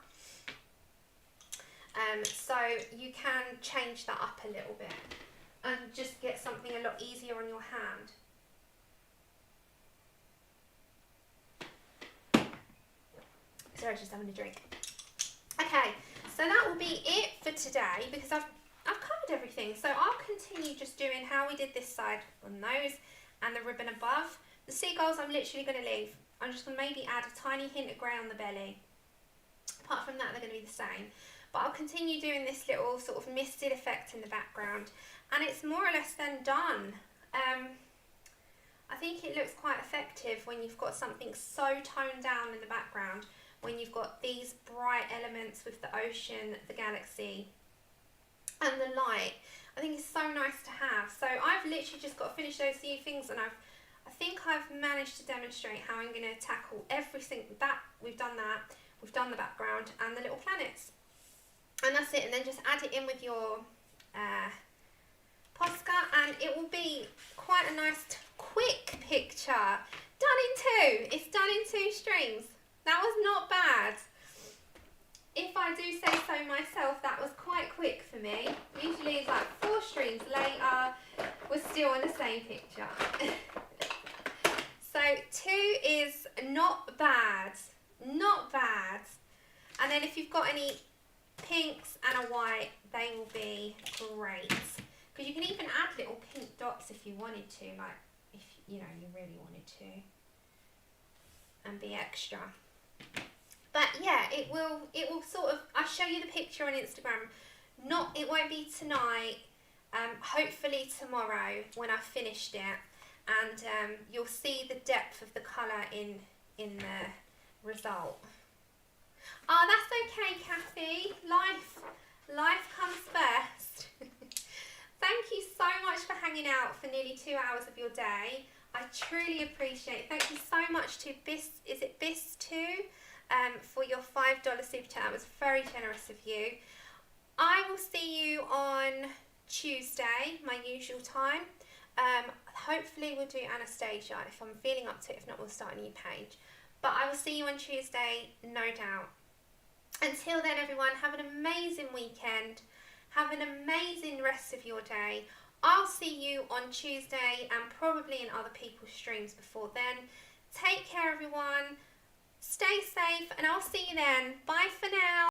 Speaker 1: So you can change that up a little bit and just get something a lot easier on your hand. Sorry, just having a drink. Okay, so that will be it for today because I've covered everything. So I'll continue just doing how we did this side on those and the ribbon above. The seagulls I'm literally going to leave. I'm just going to maybe add a tiny hint of grey on the belly. Apart from that, they're going to be the same. But I'll continue doing this little sort of misted effect in the background. And it's more or less then done. I think it looks quite effective when you've got something so toned down in the background. When you've got these bright elements with the ocean, the galaxy, and the light. I think it's so nice to have. So I've literally just got to finish those few things, and I think I've managed to demonstrate how I'm going to tackle everything that we've done the background and the little planets. And that's it, and then just add it in with your Posca, and it will be quite a nice quick picture. Done in two. It's done in 2 streams. That was not bad. If I do say so myself, that was quite quick for me. Usually it's like 4 streams later, we're still on the same picture. So 2 is not bad. Not bad. And then if you've got any pinks and a white, they will be great. Because you can even add little pink dots if you wanted to, like if you really wanted to. And be extra. But yeah, it will sort of, I'll show you the picture on Instagram. It won't be tonight, hopefully tomorrow when I've finished it, and you'll see the depth of the colour in the result. Oh, that's okay, Kathy. Life comes first. Thank you so much for hanging out for nearly 2 hours of your day. I truly appreciate it. Thank you so much to BIS2 for your $5 super chat. That was very generous of you. I will see you on Tuesday, my usual time. Hopefully we'll do Anastasia if I'm feeling up to it. If not, we'll start a new page. But I will see you on Tuesday, no doubt. Until then, everyone, have an amazing weekend. Have an amazing rest of your day. I'll see you on Tuesday and probably in other people's streams before then. Take care, everyone. Stay safe, and I'll see you then. Bye for now.